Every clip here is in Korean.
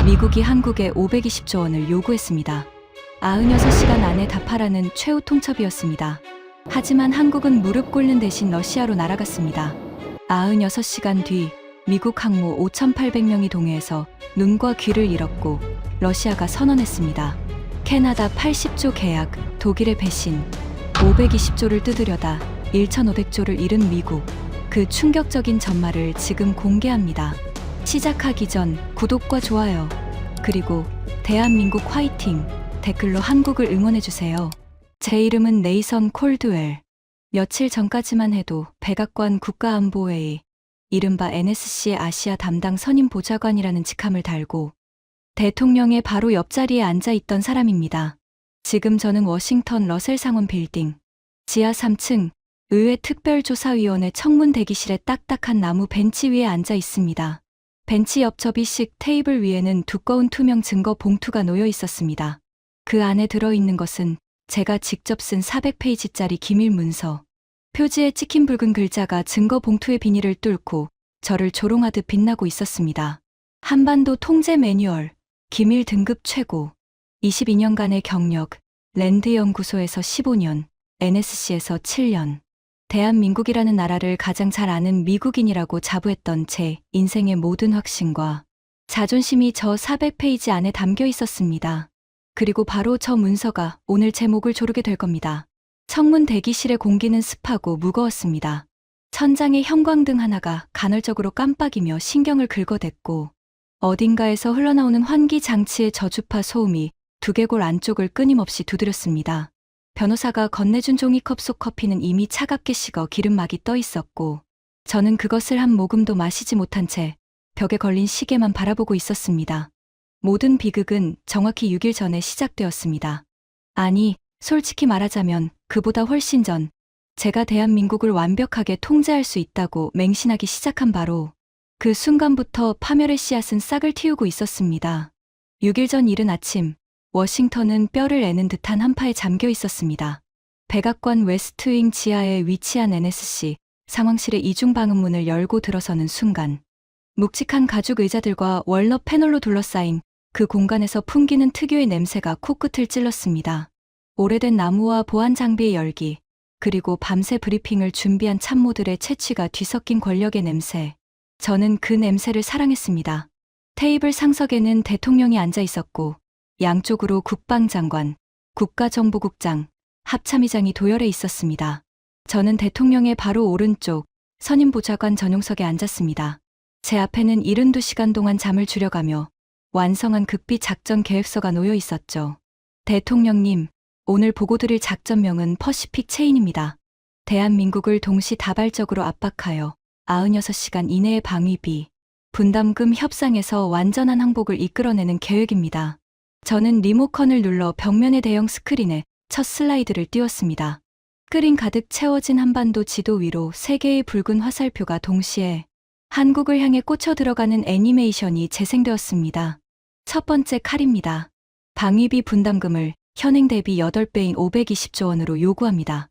미국이 한국에 520조 원을 요구했습니다. 96시간 안에 답하라는 최후 통첩이었습니다. 하지만 한국은 무릎 꿇는 대신 러시아로 날아갔습니다. 96시간 뒤 미국 항모 5,800명이 동해에서 눈과 귀를 잃었고 러시아가 선언했습니다. 캐나다 80조 계약, 독일의 배신, 520조를 뜯으려다 1,500조를 잃은 미국. 그 충격적인 전말을 지금 공개합니다. 시작하기 전 구독과 좋아요, 그리고 대한민국 화이팅 댓글로 한국을 응원해주세요. 제 이름은 네이선 콜드웰. 며칠 전까지만 해도 백악관 국가안보회의, 이른바 NSC의 아시아 담당 선임 보좌관이라는 직함을 달고 대통령의 바로 옆자리에 앉아 있던 사람입니다. 지금 저는 워싱턴 러셀 상원 빌딩 지하 3층 의회 특별조사위원회 청문 대기실의 딱딱한 나무 벤치 위에 앉아 있습니다. 벤치 옆 접이식 테이블 위에는 두꺼운 투명 증거 봉투가 놓여 있었습니다. 그 안에 들어있는 것은 제가 직접 쓴 400페이지짜리 기밀 문서. 표지에 찍힌 붉은 글자가 증거 봉투의 비닐을 뚫고 저를 조롱하듯 빛나고 있었습니다. 한반도 통제 매뉴얼, 기밀 등급 최고, 22년간의 경력, 랜드연구소에서 15년, NSC에서 7년. 대한민국이라는 나라를 가장 잘 아는 미국인이라고 자부했던 제 인생의 모든 확신과 자존심이 저 400페이지 안에 담겨 있었습니다. 그리고 바로 저 문서가 오늘 제 목을 조르게 될 겁니다. 청문 대기실의 공기는 습하고 무거웠습니다. 천장의 형광등 하나가 간헐적으로 깜빡이며 신경을 긁어댔고 어딘가에서 흘러나오는 환기 장치의 저주파 소음이 두개골 안쪽을 끊임없이 두드렸습니다. 변호사가 건네준 종이컵 속 커피는 이미 차갑게 식어 기름막이 떠 있었고 저는 그것을 한 모금도 마시지 못한 채 벽에 걸린 시계만 바라보고 있었습니다. 모든 비극은 정확히 6일 전에 시작되었습니다. 아니, 솔직히 말하자면 그보다 훨씬 전 제가 대한민국을 완벽하게 통제할 수 있다고 맹신하기 시작한 바로 그 순간부터 파멸의 씨앗은 싹을 틔우고 있었습니다. 6일 전 이른 아침, 워싱턴은 뼈를 애는 듯한 한파에 잠겨 있었습니다. 백악관 웨스트윙 지하에 위치한 NSC 상황실의 이중 방음문을 열고 들어서는 순간 묵직한 가죽 의자들과 월넛 패널로 둘러싸인 그 공간에서 풍기는 특유의 냄새가 코끝을 찔렀습니다. 오래된 나무와 보안 장비의 열기, 그리고 밤새 브리핑을 준비한 참모들의 채취가 뒤섞인 권력의 냄새. 저는 그 냄새를 사랑했습니다. 테이블 상석에는 대통령이 앉아 있었고 양쪽으로 국방장관, 국가정보국장, 합참의장이 도열해 있었습니다. 저는 대통령의 바로 오른쪽 선임보좌관 전용석에 앉았습니다. 제 앞에는 72시간 동안 잠을 줄여가며 완성한 극비 작전 계획서가 놓여 있었죠. 대통령님, 오늘 보고드릴 작전명은 퍼시픽 체인입니다. 대한민국을 동시다발적으로 압박하여 96시간 이내의 방위비, 분담금 협상에서 완전한 항복을 이끌어내는 계획입니다. 저는 리모컨을 눌러 벽면의 대형 스크린에 첫 슬라이드를 띄웠습니다. 스크린 가득 채워진 한반도 지도 위로 3개의 붉은 화살표가 동시에 한국을 향해 꽂혀 들어가는 애니메이션이 재생되었습니다. 첫 번째 칼입니다. 방위비 분담금을 현행 대비 8배인 520조 원으로 요구합니다.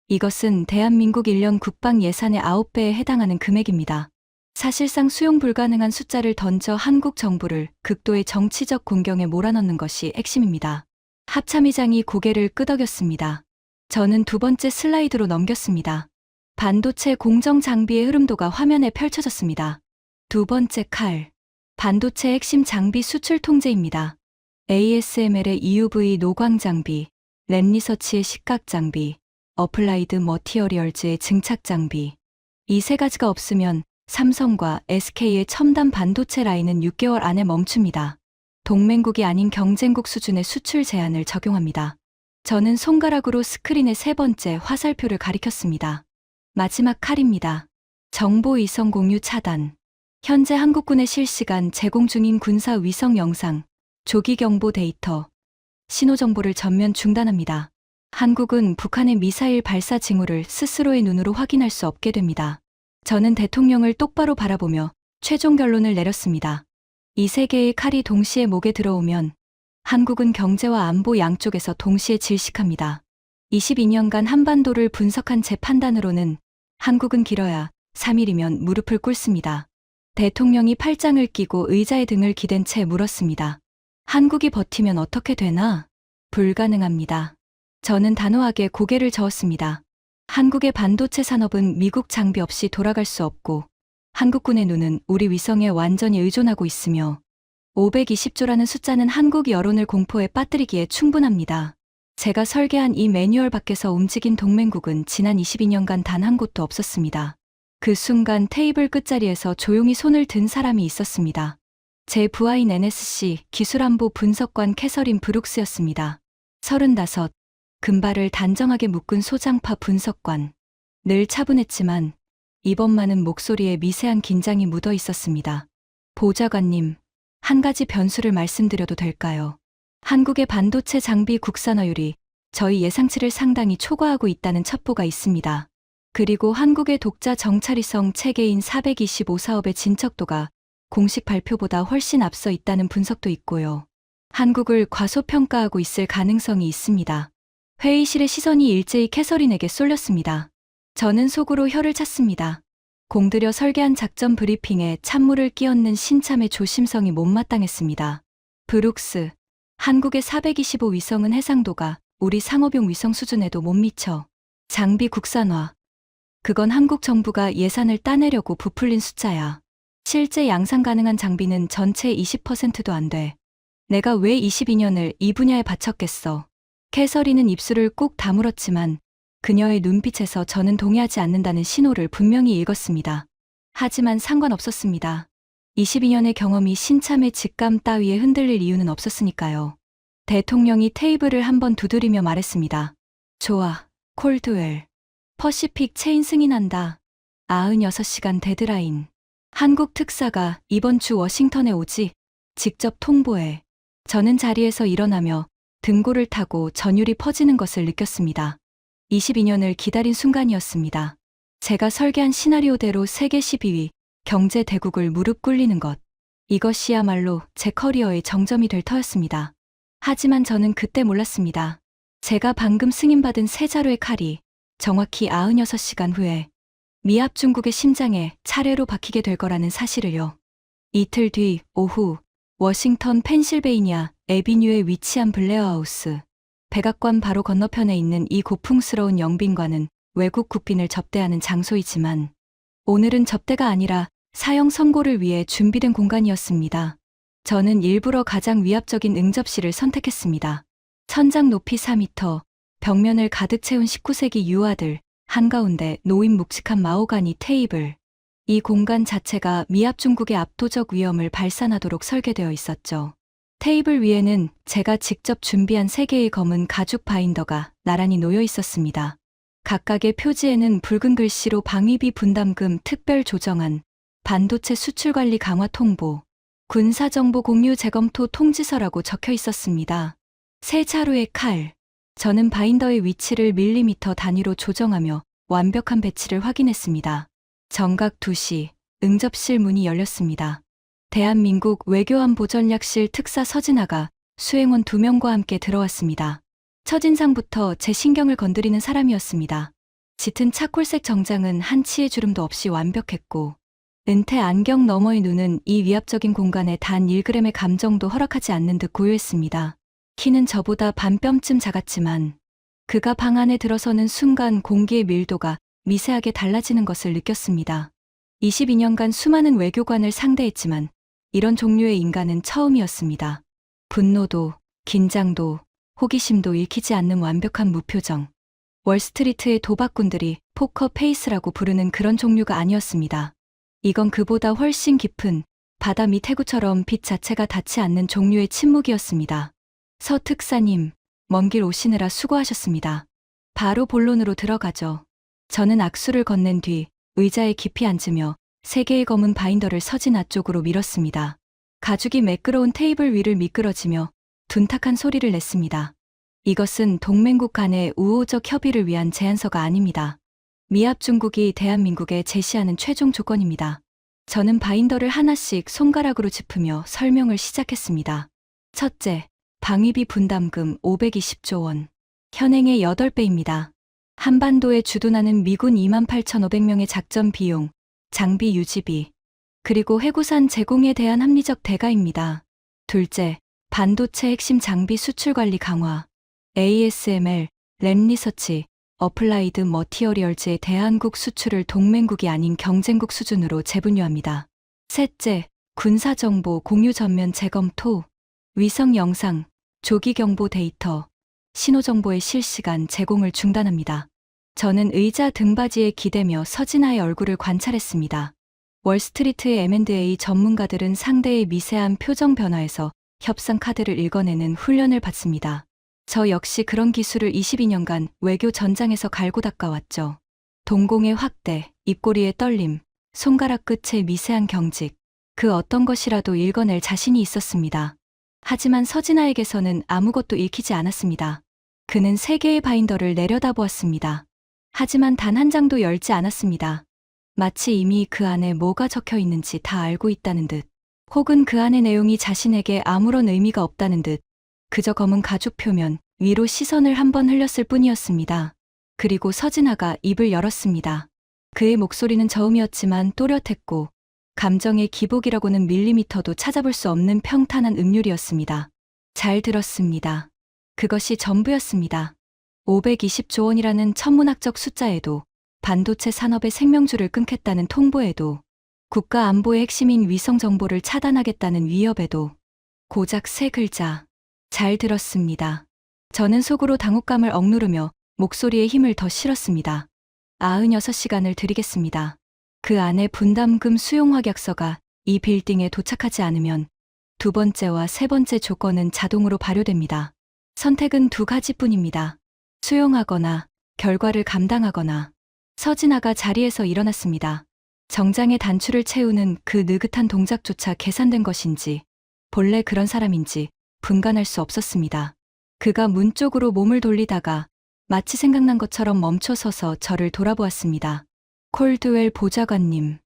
이것은 대한민국 1년 국방 예산의 9배에 해당하는 금액입니다. 사실상 수용 불가능한 숫자를 던져 한국 정부를 극도의 정치적 공경에 몰아넣는 것이 핵심입니다. 합참의장이 고개를 끄덕였습니다. 저는 두 번째 슬라이드로 넘겼습니다. 반도체 공정 장비의 흐름도가 화면에 펼쳐졌습니다. 두 번째 칼, 반도체 핵심 장비 수출 통제입니다. ASML의 EUV 노광 장비, 랩리서치의 식각 장비, 어플라이드 머티어리얼즈의 증착 장비. 이 세 가지가 없으면 삼성과 SK의 첨단 반도체 라인은 6개월 안에 멈춥니다. 동맹국이 아닌 경쟁국 수준의 수출 제한을 적용합니다. 저는 손가락으로 스크린의 세 번째 화살표를 가리켰습니다. 마지막 칼입니다. 정보 위성 공유 차단. 현재 한국군의 실시간 제공 중인 군사 위성 영상, 조기 경보 데이터, 신호 정보를 전면 중단합니다. 한국은 북한의 미사일 발사 징후를 스스로의 눈으로 확인할 수 없게 됩니다. 저는 대통령을 똑바로 바라보며 최종 결론을 내렸습니다. 이 세 개의 칼이 동시에 목에 들어오면 한국은 경제와 안보 양쪽에서 동시에 질식합니다. 22년간 한반도를 분석한 제 판단으로는 한국은 길어야 3일이면 무릎을 꿇습니다. 대통령이 팔짱을 끼고 의자에 등을 기댄 채 물었습니다. 한국이 버티면 어떻게 되나? 불가능합니다. 저는 단호하게 고개를 저었습니다. 한국의 반도체 산업은 미국 장비 없이 돌아갈 수 없고 한국군의 눈은 우리 위성에 완전히 의존하고 있으며 520조라는 숫자는 한국 여론을 공포에 빠뜨리기에 충분합니다. 제가 설계한 이 매뉴얼 밖에서 움직인 동맹국은 지난 22년간 단 한 곳도 없었습니다. 그 순간 테이블 끝자리에서 조용히 손을 든 사람이 있었습니다. 제 부하인 NSC 기술안보 분석관 캐서린 브룩스였습니다. 35, 금발을 단정하게 묶은 소장파 분석관. 늘 차분했지만 이번만은 목소리에 미세한 긴장이 묻어 있었습니다. 보좌관님, 한 가지 변수를 말씀드려도 될까요? 한국의 반도체 장비 국산화율이 저희 예상치를 상당히 초과하고 있다는 첩보가 있습니다. 그리고 한국의 독자 정찰위성 체계인 425 사업의 진척도가 공식 발표보다 훨씬 앞서 있다는 분석도 있고요. 한국을 과소평가하고 있을 가능성이 있습니다. 회의실의 시선이 일제히 캐서린에게 쏠렸습니다. 저는 속으로 혀를 찼습니다. 공들여 설계한 작전 브리핑에 찬물을 끼얹는 신참의 조심성이 못마땅했습니다. 브룩스, 한국의 425 위성은 해상도가 우리 상업용 위성 수준에도 못 미쳐. 장비 국산화. 그건 한국 정부가 예산을 따내려고 부풀린 숫자야. 실제 양산 가능한 장비는 전체의 20%도 안 돼. 내가 왜 22년을 이 분야에 바쳤겠어. 캐서린은 입술을 꾹 다물었지만 그녀의 눈빛에서 저는 동의하지 않는다는 신호를 분명히 읽었습니다. 하지만 상관없었습니다. 22년의 경험이 신참의 직감 따위에 흔들릴 이유는 없었으니까요. 대통령이 테이블을 한번 두드리며 말했습니다. 좋아, 콜드웰. 퍼시픽 체인 승인한다. 96시간 데드라인. 한국 특사가 이번 주 워싱턴에 오지. 직접 통보해. 저는 자리에서 일어나며 등골을 타고 전율이 퍼지는 것을 느꼈습니다. 22년을 기다린 순간이었습니다. 제가 설계한 시나리오대로 세계 12위 경제 대국을 무릎 꿇리는 것. 이것이야말로 제 커리어의 정점이 될 터였습니다. 하지만 저는 그때 몰랐습니다. 제가 방금 승인받은 세 자루의 칼이 정확히 96시간 후에 미합 중국의 심장에 차례로 박히게 될 거라는 사실을요. 이틀 뒤 오후 워싱턴 펜실베이니아 애비뉴에 위치한 블레어하우스. 백악관 바로 건너편에 있는 이 고풍스러운 영빈관은 외국 국빈을 접대하는 장소이지만 오늘은 접대가 아니라 사형 선고를 위해 준비된 공간이었습니다. 저는 일부러 가장 위압적인 응접실을 선택했습니다. 천장 높이 4m, 벽면을 가득 채운 19세기 유화들, 한가운데 놓인 묵직한 마호가니 테이블. 이 공간 자체가 미합 중국의 압도적 위험을 발산하도록 설계되어 있었죠. 테이블 위에는 제가 직접 준비한 3개의 검은 가죽 바인더가 나란히 놓여 있었습니다. 각각의 표지에는 붉은 글씨로 방위비 분담금 특별 조정안, 반도체 수출 관리 강화 통보, 군사정보 공유 재검토 통지서라고 적혀 있었습니다. 세 자루의 칼. 저는 바인더의 위치를 밀리미터 단위로 조정하며 완벽한 배치를 확인했습니다. 정각 2시, 응접실 문이 열렸습니다. 대한민국 외교안보전략실 특사 서진아가 수행원 2명과 함께 들어왔습니다. 첫인상부터 제 신경을 건드리는 사람이었습니다. 짙은 차콜색 정장은 한 치의 주름도 없이 완벽했고 은퇴 안경 너머의 눈은 이 위압적인 공간에 단 1g의 감정도 허락하지 않는 듯 고요했습니다. 키는 저보다 반뼘쯤 작았지만 그가 방 안에 들어서는 순간 공기의 밀도가 미세하게 달라지는 것을 느꼈습니다. 22년간 수많은 외교관을 상대했지만 이런 종류의 인간은 처음이었습니다. 분노도, 긴장도, 호기심도 읽히지 않는 완벽한 무표정. 월스트리트의 도박꾼들이 포커 페이스라고 부르는 그런 종류가 아니었습니다. 이건 그보다 훨씬 깊은 바다 밑 해구처럼 빛 자체가 닿지 않는 종류의 침묵이었습니다. 서 특사님, 먼 길 오시느라 수고하셨습니다. 바로 본론으로 들어가죠. 저는 악수를 건넨 뒤 의자에 깊이 앉으며 3개의 검은 바인더를 서진아 쪽으로 밀었습니다. 가죽이 매끄러운 테이블 위를 미끄러지며 둔탁한 소리를 냈습니다. 이것은 동맹국 간의 우호적 협의를 위한 제안서가 아닙니다. 미합 중국이 대한민국에 제시하는 최종 조건입니다. 저는 바인더를 하나씩 손가락으로 짚으며 설명을 시작했습니다. 첫째, 방위비 분담금 520조 원. 현행의 8배입니다. 한반도에 주둔하는 미군 28,500명의 작전 비용, 장비 유지비, 그리고 해구산 제공에 대한 합리적 대가입니다. 둘째, 반도체 핵심 장비 수출 관리 강화. ASML, 램 리서치, 어플라이드 머티어리얼즈의 대한국 수출을 동맹국이 아닌 경쟁국 수준으로 재분류합니다. 셋째, 군사정보 공유 전면 재검토. 위성 영상, 조기 경보 데이터, 신호정보의 실시간 제공을 중단합니다. 저는 의자 등받이에 기대며 서진아의 얼굴을 관찰했습니다. 월스트리트의 M&A 전문가들은 상대의 미세한 표정 변화에서 협상 카드를 읽어내는 훈련을 받습니다. 저 역시 그런 기술을 22년간 외교 전장에서 갈고 닦아왔죠. 동공의 확대, 입꼬리의 떨림, 손가락 끝의 미세한 경직, 그 어떤 것이라도 읽어낼 자신이 있었습니다. 하지만 서진아에게서는 아무것도 읽히지 않았습니다. 그는 세 개의 바인더를 내려다보았습니다. 하지만 단 한 장도 열지 않았습니다. 마치 이미 그 안에 뭐가 적혀 있는지 다 알고 있다는 듯, 혹은 그 안의 내용이 자신에게 아무런 의미가 없다는 듯, 그저 검은 가죽 표면 위로 시선을 한번 흘렸을 뿐이었습니다. 그리고 서진아가 입을 열었습니다. 그의 목소리는 저음이었지만 또렷했고, 감정의 기복이라고는 밀리미터도 찾아볼 수 없는 평탄한 음률이었습니다. 잘 들었습니다. 그것이 전부였습니다. 520조 원이라는 천문학적 숫자에도, 반도체 산업의 생명줄을 끊겠다는 통보에도, 국가 안보의 핵심인 위성 정보를 차단하겠다는 위협에도, 고작 세 글자. 잘 들었습니다. 저는 속으로 당혹감을 억누르며 목소리에 힘을 더 실었습니다. 96시간을 드리겠습니다. 그 안에 분담금 수용 확약서가 이 빌딩에 도착하지 않으면 두 번째와 세 번째 조건은 자동으로 발효됩니다. 선택은 두 가지뿐입니다. 수용하거나 결과를 감당하거나. 서진아가 자리에서 일어났습니다. 정장의 단추를 채우는 그 느긋한 동작조차 계산된 것인지 본래 그런 사람인지 분간할 수 없었습니다. 그가 문 쪽으로 몸을 돌리다가 마치 생각난 것처럼 멈춰서서 저를 돌아보았습니다. 콜드웰 보좌관님.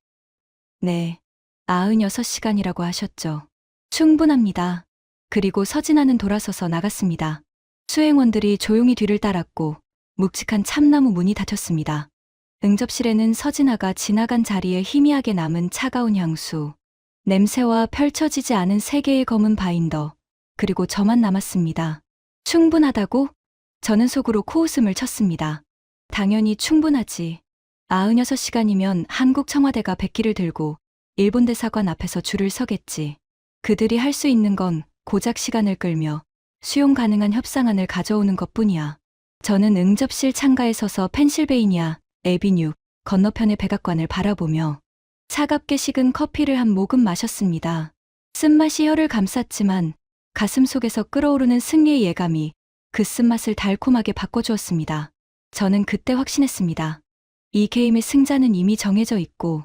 네, 96시간이라고 하셨죠. 충분합니다. 그리고 서진아는 돌아서서 나갔습니다. 수행원들이 조용히 뒤를 따랐고 묵직한 참나무 문이 닫혔습니다. 응접실에는 서진아가 지나간 자리에 희미하게 남은 차가운 향수, 냄새와 펼쳐지지 않은 세 개의 검은 바인더, 그리고 저만 남았습니다. 충분하다고? 저는 속으로 코웃음을 쳤습니다. 당연히 충분하지. 96시간이면 한국 청와대가 백기를 들고 일본 대사관 앞에서 줄을 서겠지. 그들이 할 수 있는 건 고작 시간을 끌며 수용 가능한 협상안을 가져오는 것뿐이야. 저는 응접실 창가에 서서 펜실베이니아 에비뉴 건너편의 백악관을 바라보며 차갑게 식은 커피를 한 모금 마셨습니다. 쓴맛이 혀를 감쌌지만 가슴 속에서 끓어오르는 승리의 예감이 그 쓴맛을 달콤하게 바꿔주었습니다. 저는 그때 확신했습니다. 이 게임의 승자는 이미 정해져 있고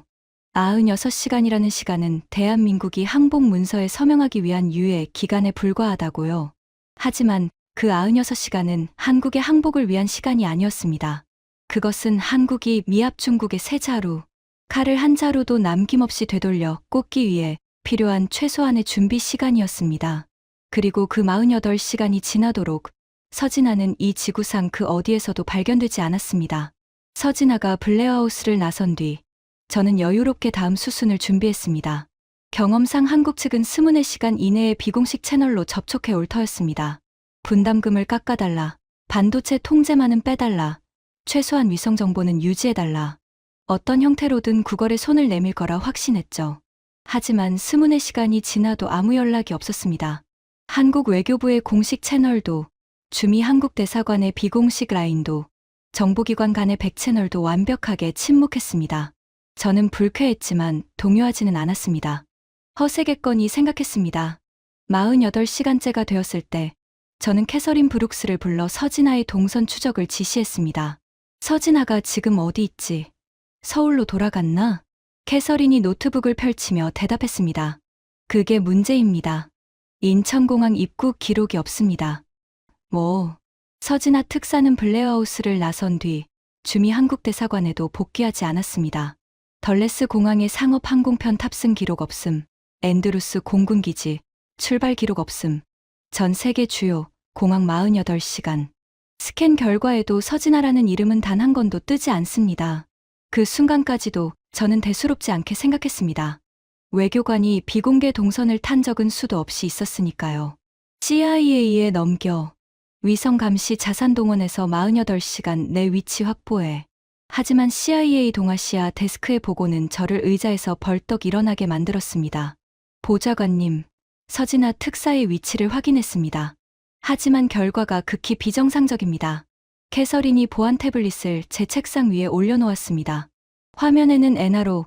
96시간이라는 시간은 대한민국이 항복 문서에 서명하기 위한 유예 기간에 불과하다고요. 하지만 그 96시간은 한국의 항복을 위한 시간이 아니었습니다. 그것은 한국이 미합 중국의 세 자루, 칼을 한 자루도 남김없이 되돌려 꽂기 위해 필요한 최소한의 준비 시간이었습니다. 그리고 그 48시간이 지나도록 서진아는 이 지구상 그 어디에서도 발견되지 않았습니다. 서진아가 블레어하우스를 나선 뒤 저는 여유롭게 다음 수순을 준비했습니다. 경험상 한국 측은 24시간 이내에 비공식 채널로 접촉해 올 터였습니다. 분담금을 깎아달라, 반도체 통제만은 빼달라, 최소한 위성 정보는 유지해달라. 어떤 형태로든 구걸에 손을 내밀 거라 확신했죠. 하지만 24시간이 지나도 아무 연락이 없었습니다. 한국 외교부의 공식 채널도, 주미 한국 대사관의 비공식 라인도, 정보기관 간의 백채널도 완벽하게 침묵했습니다. 저는 불쾌했지만 동요하지는 않았습니다. 허세겠거니 생각했습니다. 48시간째가 되었을 때 저는 캐서린 브룩스를 불러 서진아의 동선 추적을 지시했습니다. 서진아가 지금 어디 있지? 서울로 돌아갔나? 캐서린이 노트북을 펼치며 대답했습니다. 그게 문제입니다. 인천공항 입국 기록이 없습니다. 서진아 특사는 블레어하우스를 나선 뒤 주미 한국대사관에도 복귀하지 않았습니다. 덜레스 공항의 상업 항공편 탑승 기록 없음, 앤드루스 공군기지 출발 기록 없음, 전 세계 주요 공항 48시간. 스캔 결과에도 서진아라는 이름은 단 한 건도 뜨지 않습니다. 그 순간까지도 저는 대수롭지 않게 생각했습니다. 외교관이 비공개 동선을 탄 적은 수도 없이 있었으니까요. CIA에 넘겨. 위성 감시 자산 동원에서 48시간 내 위치 확보해. 하지만 CIA 동아시아 데스크의 보고는 저를 의자에서 벌떡 일어나게 만들었습니다. 보좌관님, 서진아 특사의 위치를 확인했습니다. 하지만 결과가 극히 비정상적입니다. 캐서린이 보안 태블릿을 제 책상 위에 올려놓았습니다. 화면에는 NRO,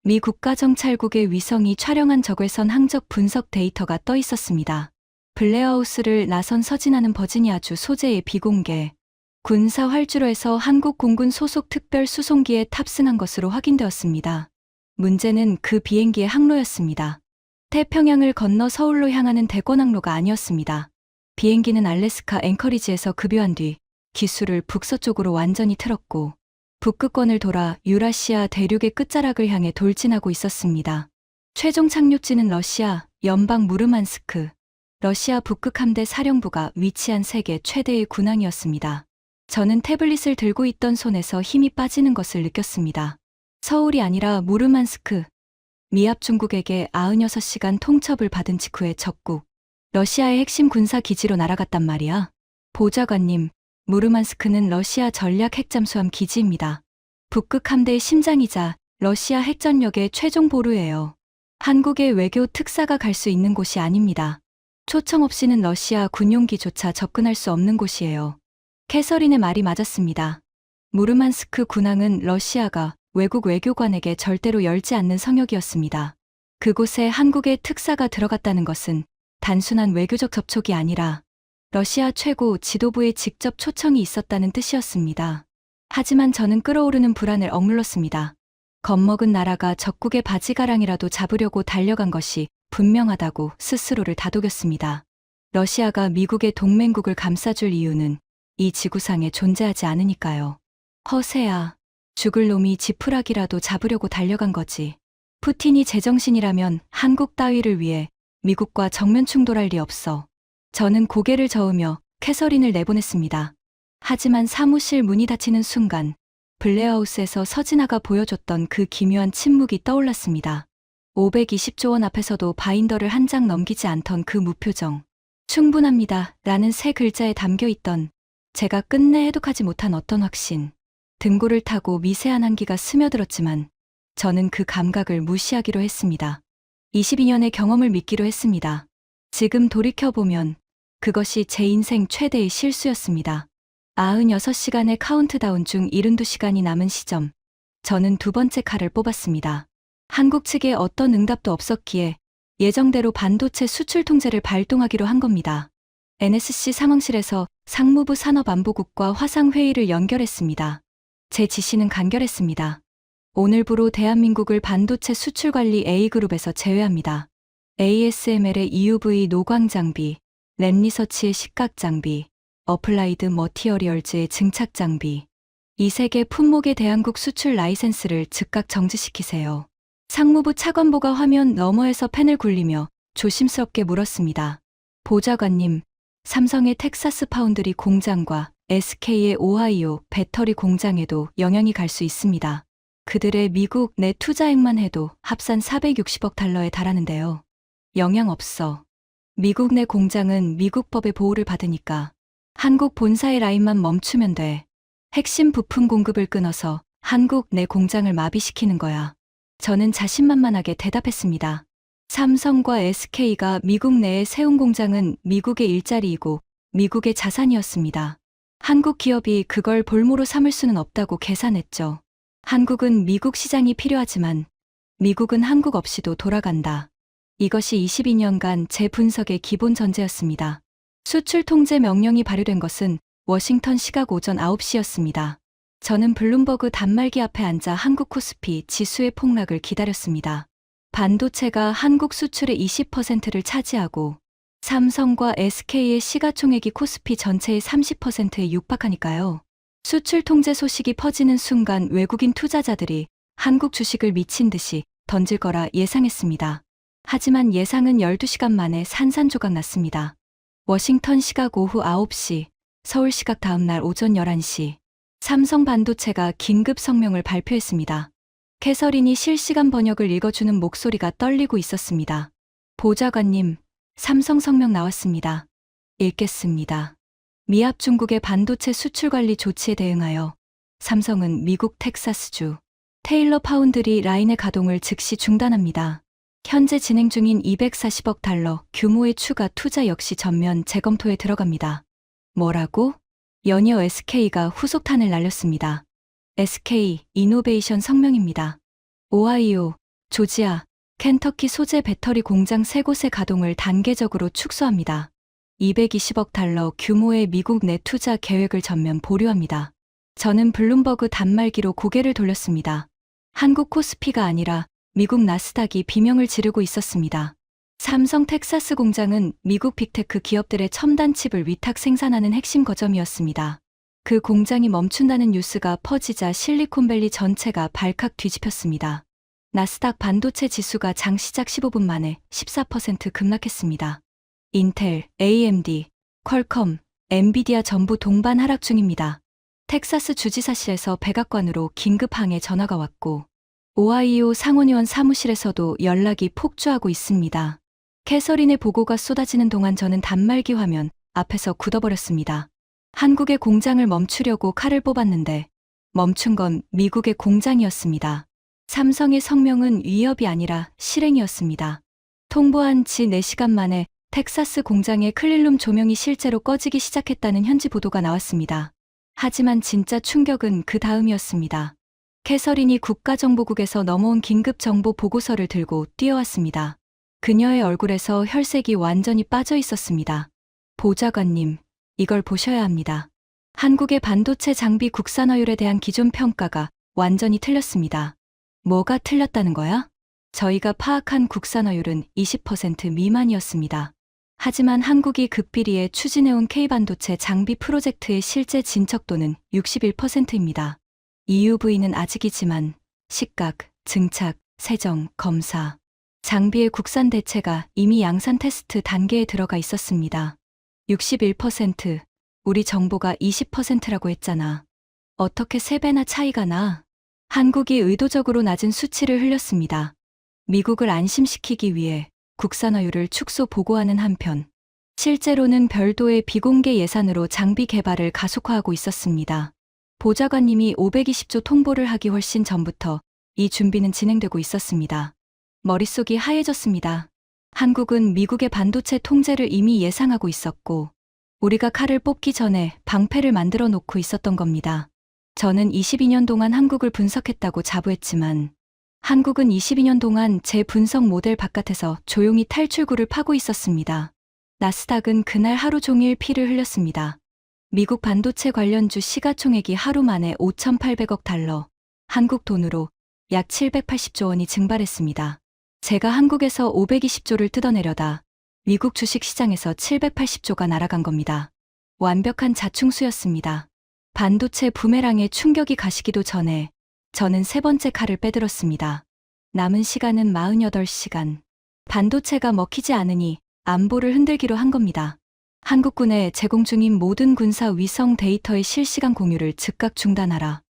미 국가정찰국의 위성이 촬영한 적외선 항적 분석 데이터가 떠 있었습니다. 블레어하우스를 나선 서진아는 버지니아주 소재의 비공개 군사 활주로에서 한국 공군 소속 특별 수송기에 탑승한 것으로 확인되었습니다. 문제는 그 비행기의 항로였습니다. 태평양을 건너 서울로 향하는 대권 항로가 아니었습니다. 비행기는 알래스카 앵커리지에서 급유한 뒤 기수를 북서쪽으로 완전히 틀었고 북극권을 돌아 유라시아 대륙의 끝자락을 향해 돌진하고 있었습니다. 최종 착륙지는 러시아 연방 무르만스크, 러시아 북극 함대 사령부가 위치한 세계 최대의 군항이었습니다. 저는 태블릿을 들고 있던 손에서 힘이 빠지는 것을 느꼈습니다. 서울이 아니라 무르만스크, 미합 중국에게 96시간 통첩을 받은 직후에 적국, 러시아의 핵심 군사 기지로 날아갔단 말이야. 보좌관님, 무르만스크는 러시아 전략 핵잠수함 기지입니다. 북극 함대의 심장이자 러시아 핵전력의 최종 보루예요. 한국의 외교 특사가 갈 수 있는 곳이 아닙니다. 초청 없이는 러시아 군용기조차 접근할 수 없는 곳이에요. 캐서린의 말이 맞았습니다. 무르만스크 군항은 러시아가 외국 외교관에게 절대로 열지 않는 성역이었습니다. 그곳에 한국의 특사가 들어갔다는 것은 단순한 외교적 접촉이 아니라 러시아 최고 지도부의 직접 초청이 있었다는 뜻이었습니다. 하지만 저는 끓어오르는 불안을 억눌렀습니다. 겁먹은 나라가 적국의 바지가랑이라도 잡으려고 달려간 것이 분명하다고 스스로를 다독였습니다. 러시아가 미국의 동맹국을 감싸줄 이유는 이 지구상에 존재하지 않으니까요. 허세야, 죽을 놈이 지푸라기라도 잡으려고 달려간 거지. 푸틴이 제정신이라면 한국 따위를 위해 미국과 정면 충돌할 리 없어. 저는 고개를 저으며 캐서린을 내보냈습니다. 하지만 사무실 문이 닫히는 순간 블레어하우스에서 서진아가 보여줬던 그 기묘한 침묵이 떠올랐습니다. 520조 원 앞에서도 바인더를 한 장 넘기지 않던 그 무표정. 충분합니다. 라는 세 글자에 담겨있던 제가 끝내 해독하지 못한 어떤 확신. 등골을 타고 미세한 한기가 스며들었지만 저는 그 감각을 무시하기로 했습니다. 22년의 경험을 믿기로 했습니다. 지금 돌이켜보면 그것이 제 인생 최대의 실수였습니다. 96시간의 카운트다운 중 72시간이 남은 시점, 저는 두 번째 칼을 뽑았습니다. 한국 측에 어떤 응답도 없었기에 예정대로 반도체 수출 통제를 발동하기로 한 겁니다. NSC 상황실에서 상무부 산업안보국과 화상회의를 연결했습니다. 제 지시는 간결했습니다. 오늘부로 대한민국을 반도체 수출관리 A그룹에서 제외합니다. ASML의 EUV 노광장비, 랩리서치의 식각장비, 어플라이드 머티어리얼즈의 증착장비, 이 세 개 품목의 대한국 수출 라이센스를 즉각 정지시키세요. 상무부 차관보가 화면 너머에서 펜을 굴리며 조심스럽게 물었습니다. 보좌관님, 삼성의 텍사스 파운드리 공장과 SK의 오하이오 배터리 공장에도 영향이 갈 수 있습니다. 그들의 미국 내 투자액만 해도 합산 460억 달러에 달하는데요. 영향 없어. 미국 내 공장은 미국 법의 보호를 받으니까 한국 본사의 라인만 멈추면 돼. 핵심 부품 공급을 끊어서 한국 내 공장을 마비시키는 거야. 저는 자신만만하게 대답했습니다. 삼성과 SK가 미국 내에 세운 공장은 미국의 일자리이고 미국의 자산이었습니다. 한국 기업이 그걸 볼모로 삼을 수는 없다고 계산했죠. 한국은 미국 시장이 필요하지만 미국은 한국 없이도 돌아간다. 이것이 22년간 제 분석의 기본 전제였습니다. 수출 통제 명령이 발효된 것은 워싱턴 시각 오전 9시였습니다. 저는 블룸버그 단말기 앞에 앉아 한국 코스피 지수의 폭락을 기다렸습니다. 반도체가 한국 수출의 20%를 차지하고 삼성과 SK의 시가총액이 코스피 전체의 30%에 육박하니까요. 수출 통제 소식이 퍼지는 순간 외국인 투자자들이 한국 주식을 미친 듯이 던질 거라 예상했습니다. 하지만 예상은 12시간 만에 산산조각 났습니다. 워싱턴 시각 오후 9시, 서울 시각 다음날 오전 11시, 삼성 반도체가 긴급 성명을 발표했습니다. 캐서린이 실시간 번역을 읽어주는 목소리가 떨리고 있었습니다. 보좌관님, 삼성 성명 나왔습니다. 읽겠습니다. 미합 중국의 반도체 수출 관리 조치에 대응하여 삼성은 미국 텍사스주 테일러 파운드리 라인의 가동을 즉시 중단합니다. 현재 진행 중인 240억 달러 규모의 추가 투자 역시 전면 재검토에 들어갑니다. 뭐라고? 연이어 SK가 후속탄을 날렸습니다. SK 이노베이션 성명입니다. 오하이오, 조지아, 켄터키 소재 배터리 공장 3곳의 가동을 단계적으로 축소합니다. 220억 달러 규모의 미국 내 투자 계획을 전면 보류합니다. 저는 블룸버그 단말기로 고개를 돌렸습니다. 한국 코스피가 아니라 미국 나스닥이 비명을 지르고 있었습니다. 삼성 텍사스 공장은 미국 빅테크 기업들의 첨단 칩을 위탁 생산하는 핵심 거점이었습니다. 그 공장이 멈춘다는 뉴스가 퍼지자 실리콘밸리 전체가 발칵 뒤집혔습니다. 나스닥 반도체 지수가 장 시작 15분 만에 14% 급락했습니다. 인텔, AMD, 퀄컴, 엔비디아 전부 동반 하락 중입니다. 텍사스 주지사실에서 백악관으로 긴급 항해 전화가 왔고 오하이오 상원의원 사무실에서도 연락이 폭주하고 있습니다. 캐서린의 보고가 쏟아지는 동안 저는 단말기 화면 앞에서 굳어버렸습니다. 한국의 공장을 멈추려고 칼을 뽑았는데 멈춘 건 미국의 공장이었습니다. 삼성의 성명은 위협이 아니라 실행이었습니다. 통보한 지 4시간 만에 텍사스 공장의 클린룸 조명이 실제로 꺼지기 시작했다는 현지 보도가 나왔습니다. 하지만 진짜 충격은 그 다음이었습니다. 캐서린이 국가정보국에서 넘어온 긴급정보 보고서를 들고 뛰어왔습니다. 그녀의 얼굴에서 혈색이 완전히 빠져 있었습니다. 보좌관님, 이걸 보셔야 합니다. 한국의 반도체 장비 국산화율에 대한 기존 평가가 완전히 틀렸습니다. 뭐가 틀렸다는 거야? 저희가 파악한 국산화율은 20% 미만이었습니다. 하지만 한국이 극비리에 추진해온 K반도체 장비 프로젝트의 실제 진척도는 61%입니다. EUV는 아직이지만 시각, 증착, 세정, 검사, 장비의 국산 대체가 이미 양산 테스트 단계에 들어가 있었습니다. 61%, 우리 정보가 20%라고 했잖아. 어떻게 3배나 차이가 나? 한국이 의도적으로 낮은 수치를 흘렸습니다. 미국을 안심시키기 위해 국산화율을 축소 보고하는 한편 실제로는 별도의 비공개 예산으로 장비 개발을 가속화하고 있었습니다. 보좌관님이 520조 통보를 하기 훨씬 전부터 이 준비는 진행되고 있었습니다. 머릿속이 하얘졌습니다. 한국은 미국의 반도체 통제를 이미 예상하고 있었고 우리가 칼을 뽑기 전에 방패를 만들어 놓고 있었던 겁니다. 저는 22년 동안 한국을 분석했다고 자부했지만 한국은 22년 동안 제 분석 모델 바깥에서 조용히 탈출구를 파고 있었습니다. 나스닥은 그날 하루 종일 피를 흘렸습니다. 미국 반도체 관련주 시가총액이 하루 만에 5,800억 달러, 한국 돈으로 약 780조 원이 증발했습니다. 제가 한국에서 520조를 뜯어내려다 미국 주식시장에서 780조가 날아간 겁니다. 완벽한 자충수였습니다. 반도체 부메랑에 충격이 가시기도 전에 저는 3번째 칼을 빼들었습니다. 남은 시간은 48시간. 반도체가 먹히지 않으니 안보를 흔들기로 한 겁니다. 한국군에 제공 중인 모든 군사 위성 데이터의 실시간 공유를 즉각 중단하라.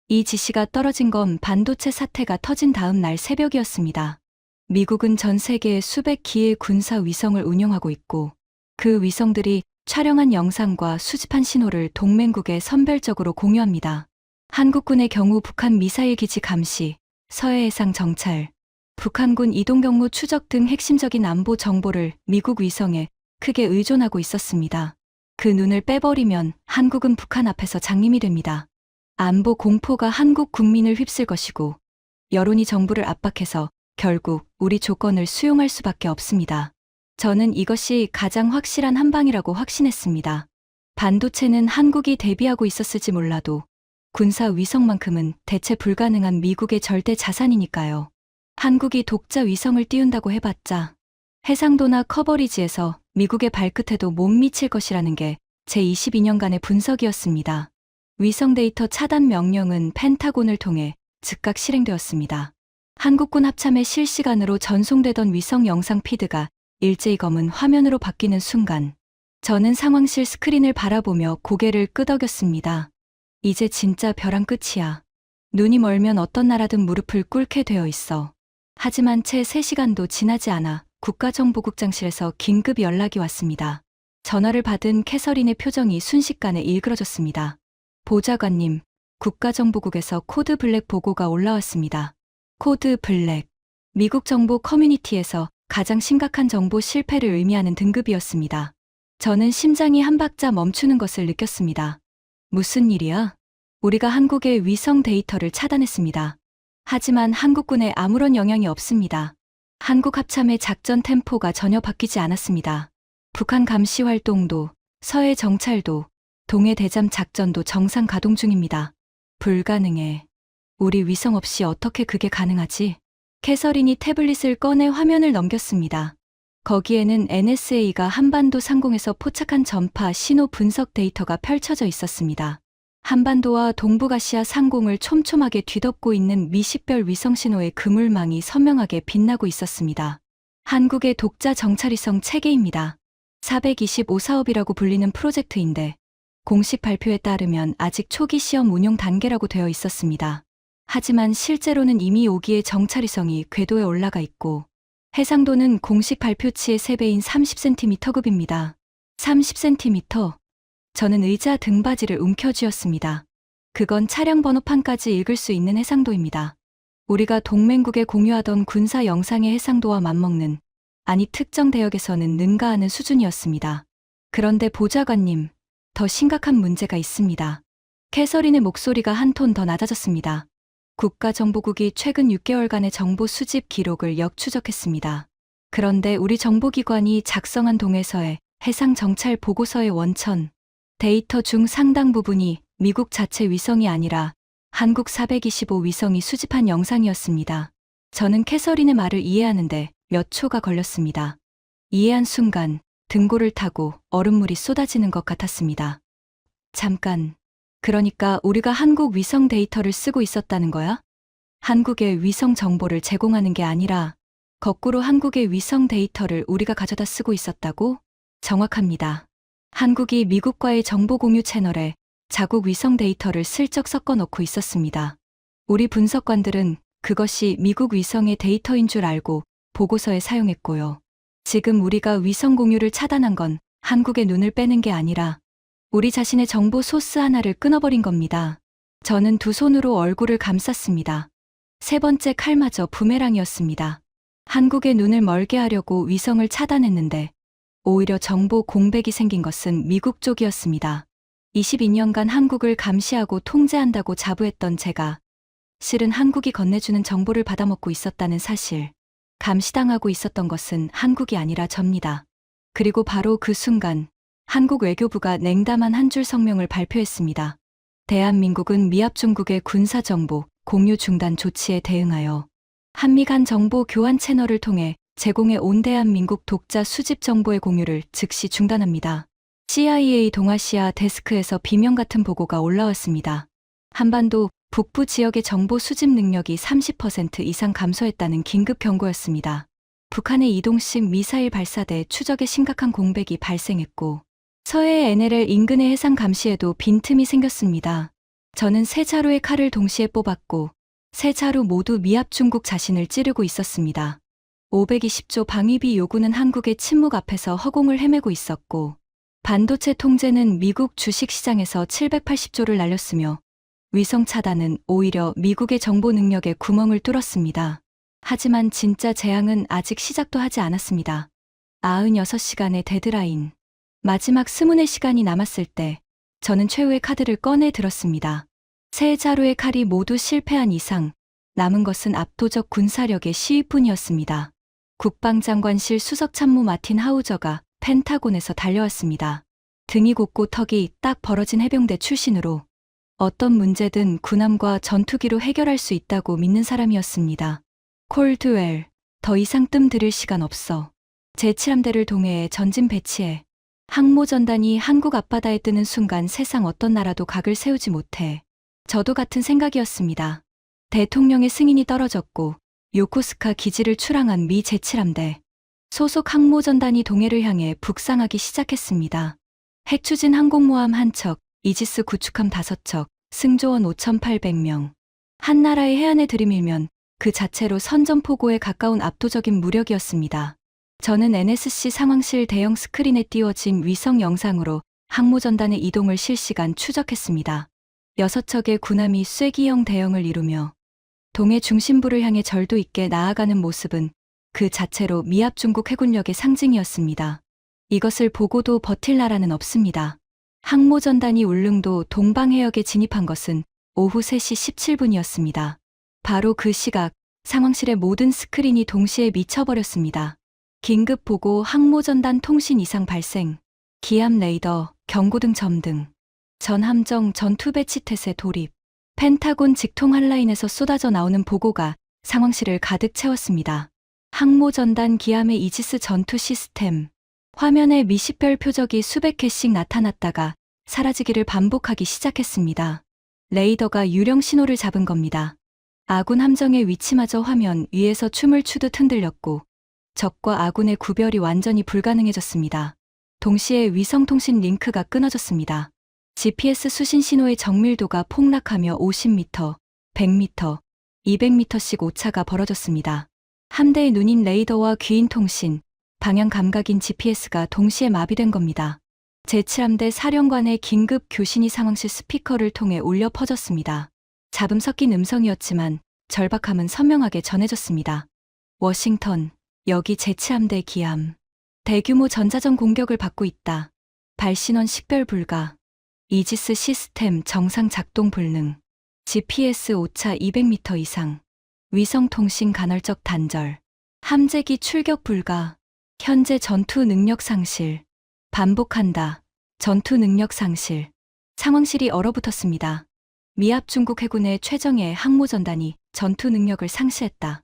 이 지시가 떨어진 건 반도체 사태가 터진 다음 날 새벽이었습니다. 미국은 전 세계에 수백 기의 군사 위성을 운용하고 있고 그 위성들이 촬영한 영상과 수집한 신호를 동맹국에 선별적으로 공유합니다. 한국군의 경우 북한 미사일 기지 감시, 서해 해상 정찰, 북한군 이동 경로 추적 등 핵심적인 안보 정보를 미국 위성에 크게 의존하고 있었습니다. 그 눈을 빼버리면 한국은 북한 앞에서 장님이 됩니다. 안보 공포가 한국 국민을 휩쓸 것이고 여론이 정부를 압박해서 결국 우리 조건을 수용할 수밖에 없습니다. 저는 이것이 가장 확실한 한방이라고 확신했습니다. 반도체는 한국이 대비하고 있었을지 몰라도 군사 위성만큼은 대체 불가능한 미국의 절대 자산이니까요. 한국이 독자 위성을 띄운다고 해봤자 해상도나 커버리지에서 미국의 발끝에도 못 미칠 것이라는 게 제 22년간의 분석이었습니다. 위성 데이터 차단 명령은 펜타곤을 통해 즉각 실행되었습니다. 한국군 합참에 실시간으로 전송되던 위성 영상 피드가 일제히 검은 화면으로 바뀌는 순간 저는 상황실 스크린을 바라보며 고개를 끄덕였습니다. 이제 진짜 벼랑 끝이야. 눈이 멀면 어떤 나라든 무릎을 꿇게 되어 있어. 하지만 채 3시간도 지나지 않아 국가정보국장실에서 긴급 연락이 왔습니다. 전화를 받은 캐서린의 표정이 순식간에 일그러졌습니다. 보좌관님, 국가정보국에서 코드 블랙 보고가 올라왔습니다. 코드 블랙. 미국 정보 커뮤니티에서 가장 심각한 정보 실패를 의미하는 등급이었습니다. 저는 심장이 한 박자 멈추는 것을 느꼈습니다. 무슨 일이야? 우리가 한국의 위성 데이터를 차단했습니다. 하지만 한국군에 아무런 영향이 없습니다. 한국 합참의 작전 템포가 전혀 바뀌지 않았습니다. 북한 감시 활동도, 서해 정찰도, 동해 대잠 작전도 정상 가동 중입니다. 불가능해. 우리 위성 없이 어떻게 그게 가능하지? 캐서린이 태블릿을 꺼내 화면을 넘겼습니다. 거기에는 NSA가 한반도 상공에서 포착한 전파 신호 분석 데이터가 펼쳐져 있었습니다. 한반도와 동북아시아 상공을 촘촘하게 뒤덮고 있는 미식별 위성 신호의 그물망이 선명하게 빛나고 있었습니다. 한국의 독자 정찰위성 체계입니다. 425 사업이라고 불리는 프로젝트인데 공식 발표에 따르면 아직 초기 시험 운용 단계라고 되어 있었습니다. 하지만 실제로는 이미 5기의 정찰위성이 궤도에 올라가 있고 해상도는 공식 발표치의 3배인 30cm급입니다. 30cm? 저는 의자 등받이를 움켜쥐었습니다. 그건 차량 번호판까지 읽을 수 있는 해상도입니다. 우리가 동맹국에 공유하던 군사 영상의 해상도와 맞먹는, 아니 특정 대역에서는 능가하는 수준이었습니다. 그런데 보좌관님, 더 심각한 문제가 있습니다. 캐서린의 목소리가 한 톤 더 낮아졌습니다. 국가정보국이 최근 6개월간의 정보 수집 기록을 역추적했습니다. 그런데 우리 정보기관이 작성한 동해서의 해상 정찰 보고서의 원천, 데이터 중 상당 부분이 미국 자체 위성이 아니라 한국 425 위성이 수집한 영상이었습니다. 저는 캐서린의 말을 이해하는데 몇 초가 걸렸습니다. 이해한 순간 등골을 타고 얼음물이 쏟아지는 것 같았습니다. 잠깐. 그러니까 우리가 한국 위성 데이터를 쓰고 있었다는 거야? 한국의 위성 정보를 제공하는 게 아니라 거꾸로 한국의 위성 데이터를 우리가 가져다 쓰고 있었다고? 정확합니다. 한국이 미국과의 정보 공유 채널에 자국 위성 데이터를 슬쩍 섞어 넣고 있었습니다. 우리 분석관들은 그것이 미국 위성의 데이터인 줄 알고 보고서에 사용했고요. 지금 우리가 위성 공유를 차단한 건 한국의 눈을 빼는 게 아니라 우리 자신의 정보 소스 하나를 끊어버린 겁니다. 저는 두 손으로 얼굴을 감쌌습니다. 세 번째 칼마저 부메랑이었습니다. 한국의 눈을 멀게 하려고 위성을 차단했는데 오히려 정보 공백이 생긴 것은 미국 쪽이었습니다. 22년간 한국을 감시하고 통제한다고 자부했던 제가 실은 한국이 건네주는 정보를 받아먹고 있었다는 사실, 감시당하고 있었던 것은 한국이 아니라 접니다. 그리고 바로 그 순간 한국 외교부가 냉담한 한 줄 성명을 발표했습니다. 대한민국은 미합 중국의 군사정보 공유 중단 조치에 대응하여 한미 간 정보 교환 채널을 통해 제공해 온 대한민국 독자 수집 정보의 공유를 즉시 중단합니다. CIA 동아시아 데스크에서 비명 같은 보고가 올라왔습니다. 한반도 북부 지역의 정보 수집 능력이 30% 이상 감소했다는 긴급 경고였습니다. 북한의 이동식 미사일 발사대 추적에 심각한 공백이 발생했고 서해의 NLL 인근의 해상 감시에도 빈틈이 생겼습니다. 저는 세 자루의 칼을 동시에 뽑았고 세 자루 모두 미합 중국 자신을 찌르고 있었습니다. 520조 방위비 요구는 한국의 침묵 앞에서 허공을 헤매고 있었고 반도체 통제는 미국 주식시장에서 780조를 날렸으며 위성 차단은 오히려 미국의 정보 능력에 구멍을 뚫었습니다. 하지만 진짜 재앙은 아직 시작도 하지 않았습니다. 96시간의 데드라인. 마지막 24시간이 남았을 때 저는 최후의 카드를 꺼내 들었습니다. 세 자루의 칼이 모두 실패한 이상 남은 것은 압도적 군사력의 시위뿐이었습니다. 국방장관실 수석참모 마틴 하우저가 펜타곤에서 달려왔습니다. 등이 곱고 턱이 딱 벌어진 해병대 출신으로 어떤 문제든 군함과 전투기로 해결할 수 있다고 믿는 사람이었습니다. 콜드웰, 더 이상 뜸 들일 시간 없어. 제7함대를 동해에 전진 배치해. 항모전단이 한국 앞바다에 뜨는 순간 세상 어떤 나라도 각을 세우지 못해. 저도 같은 생각이었습니다. 대통령의 승인이 떨어졌고 요코스카 기지를 출항한 미 제7함대. 소속 항모전단이 동해를 향해 북상하기 시작했습니다. 핵추진 항공모함 1척, 이지스 구축함 5척, 승조원 5,800명. 한 나라의 해안에 들이밀면 그 자체로 선전포고에 가까운 압도적인 무력이었습니다. 저는 NSC 상황실 대형 스크린에 띄워진 위성 영상으로 항모전단의 이동을 실시간 추적했습니다. 6척의 군함이 쐐기형 대형을 이루며 동해 중심부를 향해 절도 있게 나아가는 모습은 그 자체로 미합 중국 해군력의 상징이었습니다. 이것을 보고도 버틸 나라는 없습니다. 항모전단이 울릉도 동방해역에 진입한 것은 오후 3시 17분이었습니다. 바로 그 시각 상황실의 모든 스크린이 동시에 미쳐버렸습니다. 긴급 보고 항모전단 통신 이상 발생, 기압 레이더, 경고등 점등, 전함정 전투 배치 태세 돌입, 펜타곤 직통 한라인에서 쏟아져 나오는 보고가 상황실을 가득 채웠습니다. 항모전단 기함의 이지스 전투 시스템, 화면에 미식별 표적이 수백 개씩 나타났다가 사라지기를 반복하기 시작했습니다. 레이더가 유령 신호를 잡은 겁니다. 아군 함정의 위치마저 화면 위에서 춤을 추듯 흔들렸고 적과 아군의 구별이 완전히 불가능해졌습니다. 동시에 위성통신 링크가 끊어졌습니다. GPS 수신 신호의 정밀도가 폭락하며 50m, 100m, 200m씩 오차가 벌어졌습니다. 함대의 눈인 레이더와 귀인 통신, 방향 감각인 GPS가 동시에 마비된 겁니다. 제7함대 사령관의 긴급 교신이 상황실 스피커를 통해 울려 퍼졌습니다. 잡음 섞인 음성이었지만 절박함은 선명하게 전해졌습니다. 워싱턴, 여기 제7함대 기함. 대규모 전자전 공격을 받고 있다. 발신원 식별 불가. 이지스 시스템 정상 작동 불능. GPS 오차 200m 이상. 위성통신 간헐적 단절. 함재기 출격 불가. 현재 전투 능력 상실. 반복한다. 전투 능력 상실. 상황실이 얼어붙었습니다. 미합 중국 해군의 최정예 항모전단이 전투 능력을 상실했다.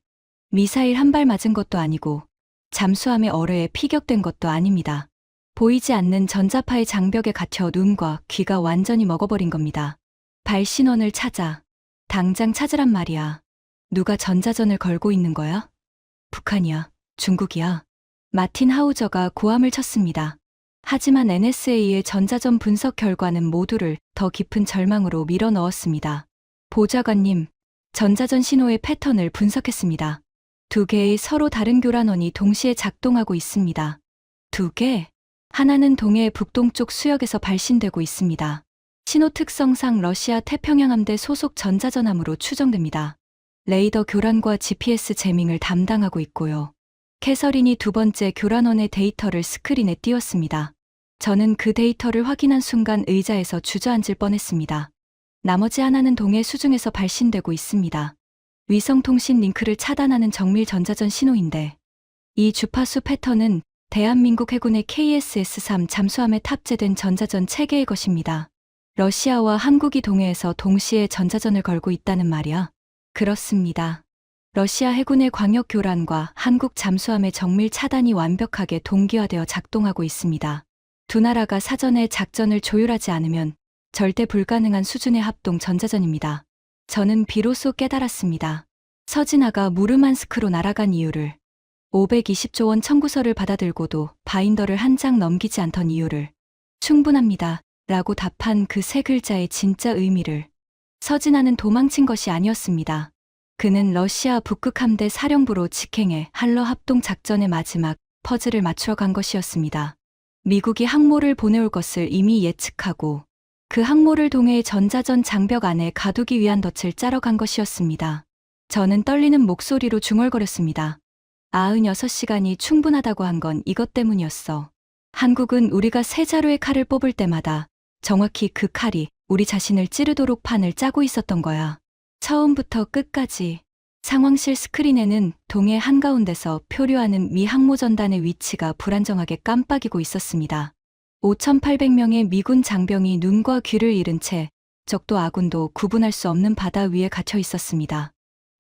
미사일 한 발 맞은 것도 아니고 잠수함의 어뢰에 피격된 것도 아닙니다. 보이지 않는 전자파의 장벽에 갇혀 눈과 귀가 완전히 먹어버린 겁니다. 발신원을 찾아. 당장 찾으란 말이야. 누가 전자전을 걸고 있는 거야? 북한이야. 중국이야. 마틴 하우저가 고함을 쳤습니다. 하지만 NSA의 전자전 분석 결과는 모두를 더 깊은 절망으로 밀어넣었습니다. 보좌관님, 전자전 신호의 패턴을 분석했습니다. 2개의 서로 다른 교란원이 동시에 작동하고 있습니다. 2개? 하나는 동해 북동쪽 수역에서 발신되고 있습니다. 신호 특성상 러시아 태평양 함대 소속 전자전함으로 추정됩니다. 레이더 교란과 GPS 제밍을 담당하고 있고요. 캐서린이 2번째 교란원의 데이터를 스크린에 띄웠습니다. 저는 그 데이터를 확인한 순간 의자에서 주저앉을 뻔했습니다. 나머지 하나는 동해 수중에서 발신되고 있습니다. 위성통신 링크를 차단하는 정밀 전자전 신호인데 이 주파수 패턴은 대한민국 해군의 KSS-3 잠수함에 탑재된 전자전 체계의 것입니다. 러시아와 한국이 동해에서 동시에 전자전을 걸고 있다는 말이야. 그렇습니다. 러시아 해군의 광역 교란과 한국 잠수함의 정밀 차단이 완벽하게 동기화되어 작동하고 있습니다. 두 나라가 사전에 작전을 조율하지 않으면 절대 불가능한 수준의 합동 전자전입니다. 저는 비로소 깨달았습니다. 서진아가 무르만스크로 날아간 이유를, 520조 원 청구서를 받아들고도 바인더를 한 장 넘기지 않던 이유를, 충분합니다. 라고 답한 그 세 글자의 진짜 의미를. 서진아는 도망친 것이 아니었습니다. 그는 러시아 북극 함대 사령부로 직행해 한러 합동 작전의 마지막 퍼즐을 맞추어 간 것이었습니다. 미국이 항모를 보내올 것을 이미 예측하고 그 항모를 동해의 전자전 장벽 안에 가두기 위한 덫을 짜러 간 것이었습니다. 저는 떨리는 목소리로 중얼거렸습니다. 96시간이 충분하다고 한 건 이것 때문이었어. 한국은 우리가 세 자루의 칼을 뽑을 때마다 정확히 그 칼이 우리 자신을 찌르도록 판을 짜고 있었던 거야. 처음부터 끝까지. 상황실 스크린에는 동해 한가운데서 표류하는 미 항모전단의 위치가 불안정하게 깜빡이고 있었습니다. 5,800명의 미군 장병이 눈과 귀를 잃은 채 적도 아군도 구분할 수 없는 바다 위에 갇혀 있었습니다.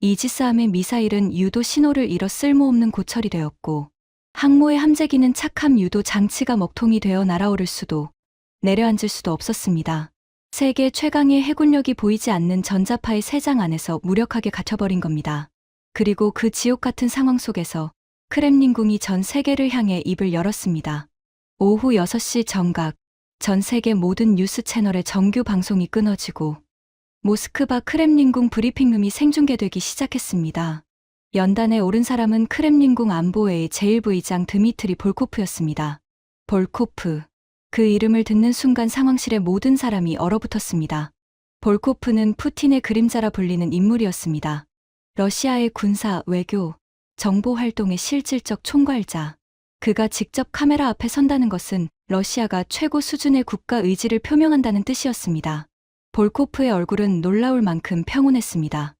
이지스함의 미사일은 유도 신호를 잃어 쓸모없는 고철이 되었고 항모의 함재기는 착함 유도 장치가 먹통이 되어 날아오를 수도 내려앉을 수도 없었습니다. 세계 최강의 해군력이 보이지 않는 전자파의 세장 안에서 무력하게 갇혀버린 겁니다. 그리고 그 지옥 같은 상황 속에서 크렘린궁이 전 세계를 향해 입을 열었습니다. 오후 6시 정각, 전 세계 모든 뉴스 채널의 정규 방송이 끊어지고 모스크바 크렘린궁 브리핑룸이 생중계되기 시작했습니다. 연단에 오른 사람은 크렘린궁 안보회의 제1부의장 드미트리 볼코프였습니다. 볼코프. 그 이름을 듣는 순간 상황실의 모든 사람이 얼어붙었습니다. 볼코프는 푸틴의 그림자라 불리는 인물이었습니다. 러시아의 군사, 외교, 정보 활동의 실질적 총괄자. 그가 직접 카메라 앞에 선다는 것은 러시아가 최고 수준의 국가 의지를 표명한다는 뜻이었습니다. 볼코프의 얼굴은 놀라울 만큼 평온했습니다.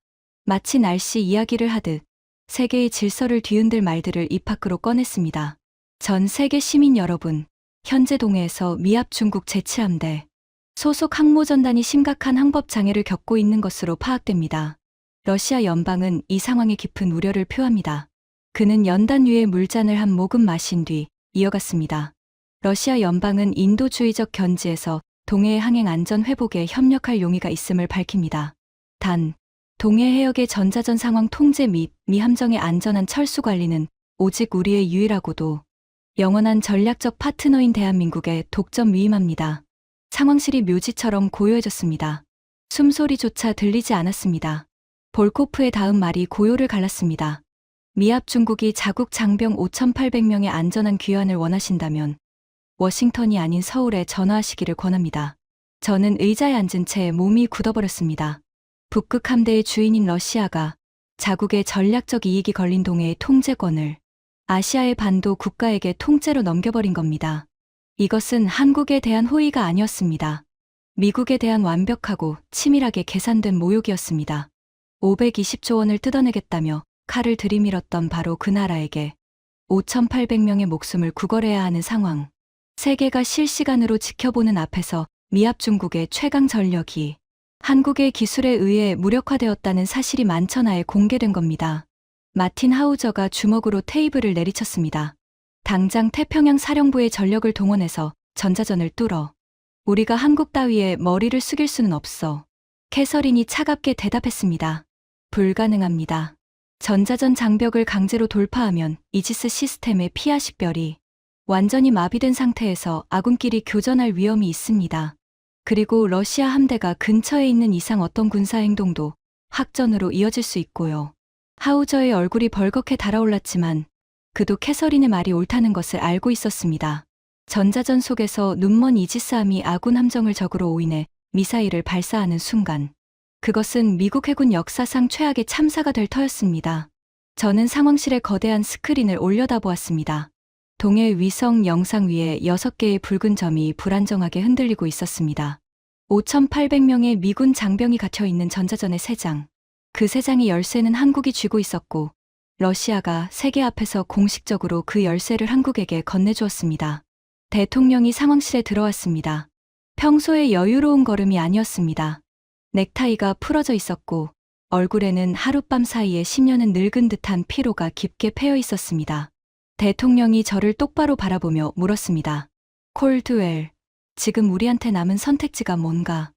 마치 날씨 이야기를 하듯 세계의 질서를 뒤흔들 말들을 입 밖으로 꺼냈습니다. 전 세계 시민 여러분, 현재 동해에서 미합 중국 제7함대 소속 항모전단이 심각한 항법 장애를 겪고 있는 것으로 파악됩니다. 러시아 연방은 이 상황에 깊은 우려를 표합니다. 그는 연단 위에 물잔을 한 모금 마신 뒤 이어갔습니다. 러시아 연방은 인도주의적 견지에서 동해의 항행 안전 회복에 협력할 용의가 있음을 밝힙니다. 단, 동해 해역의 전자전 상황 통제 및 미 함정의 안전한 철수 관리는 오직 우리의 유일하고도 영원한 전략적 파트너인 대한민국에 독점 위임합니다. 상황실이 묘지처럼 고요해졌습니다. 숨소리조차 들리지 않았습니다. 볼코프의 다음 말이 고요를 갈랐습니다. 미합 중국이 자국 장병 5,800명의 안전한 귀환을 원하신다면 워싱턴이 아닌 서울에 전화하시기를 권합니다. 저는 의자에 앉은 채 몸이 굳어버렸습니다. 북극 함대의 주인인 러시아가 자국의 전략적 이익이 걸린 동해의 통제권을 아시아의 반도 국가에게 통째로 넘겨버린 겁니다. 이것은 한국에 대한 호의가 아니었습니다. 미국에 대한 완벽하고 치밀하게 계산된 모욕이었습니다. 520조 원을 뜯어내겠다며 칼을 들이밀었던 바로 그 나라에게 5,800명의 목숨을 구걸해야 하는 상황. 세계가 실시간으로 지켜보는 앞에서 미합 중국의 최강 전력이 한국의 기술에 의해 무력화되었다는 사실이 만천하에 공개된 겁니다. 마틴 하우저가 주먹으로 테이블을 내리쳤습니다. 당장 태평양 사령부의 전력을 동원해서 전자전을 뚫어. 우리가 한국 따위에 머리를 숙일 수는 없어. 캐서린이 차갑게 대답했습니다. 불가능합니다. 전자전 장벽을 강제로 돌파하면 이지스 시스템의 피하 식별이 완전히 마비된 상태에서 아군끼리 교전할 위험이 있습니다. 그리고 러시아 함대가 근처에 있는 이상 어떤 군사행동도 확전으로 이어질 수 있고요. 하우저의 얼굴이 벌겋게 달아올랐지만 그도 캐서린의 말이 옳다는 것을 알고 있었습니다. 전자전 속에서 눈먼 이지스함이 아군 함정을 적으로 오인해 미사일을 발사하는 순간 그것은 미국 해군 역사상 최악의 참사가 될 터였습니다. 저는 상황실에 거대한 스크린을 올려다보았습니다. 동해 위성 영상 위에 6개의 붉은 점이 불안정하게 흔들리고 있었습니다. 5,800명의 미군 장병이 갇혀있는 전자전의 3장. 그 3장의 열쇠는 한국이 쥐고 있었고 러시아가 세계 앞에서 공식적으로 그 열쇠를 한국에게 건네주었습니다. 대통령이 상황실에 들어왔습니다. 평소의 여유로운 걸음이 아니었습니다. 넥타이가 풀어져 있었고 얼굴에는 하룻밤 사이에 10년은 늙은 듯한 피로가 깊게 패여 있었습니다. 대통령이 저를 똑바로 바라보며 물었습니다. 콜드웰, 지금 우리한테 남은 선택지가 뭔가?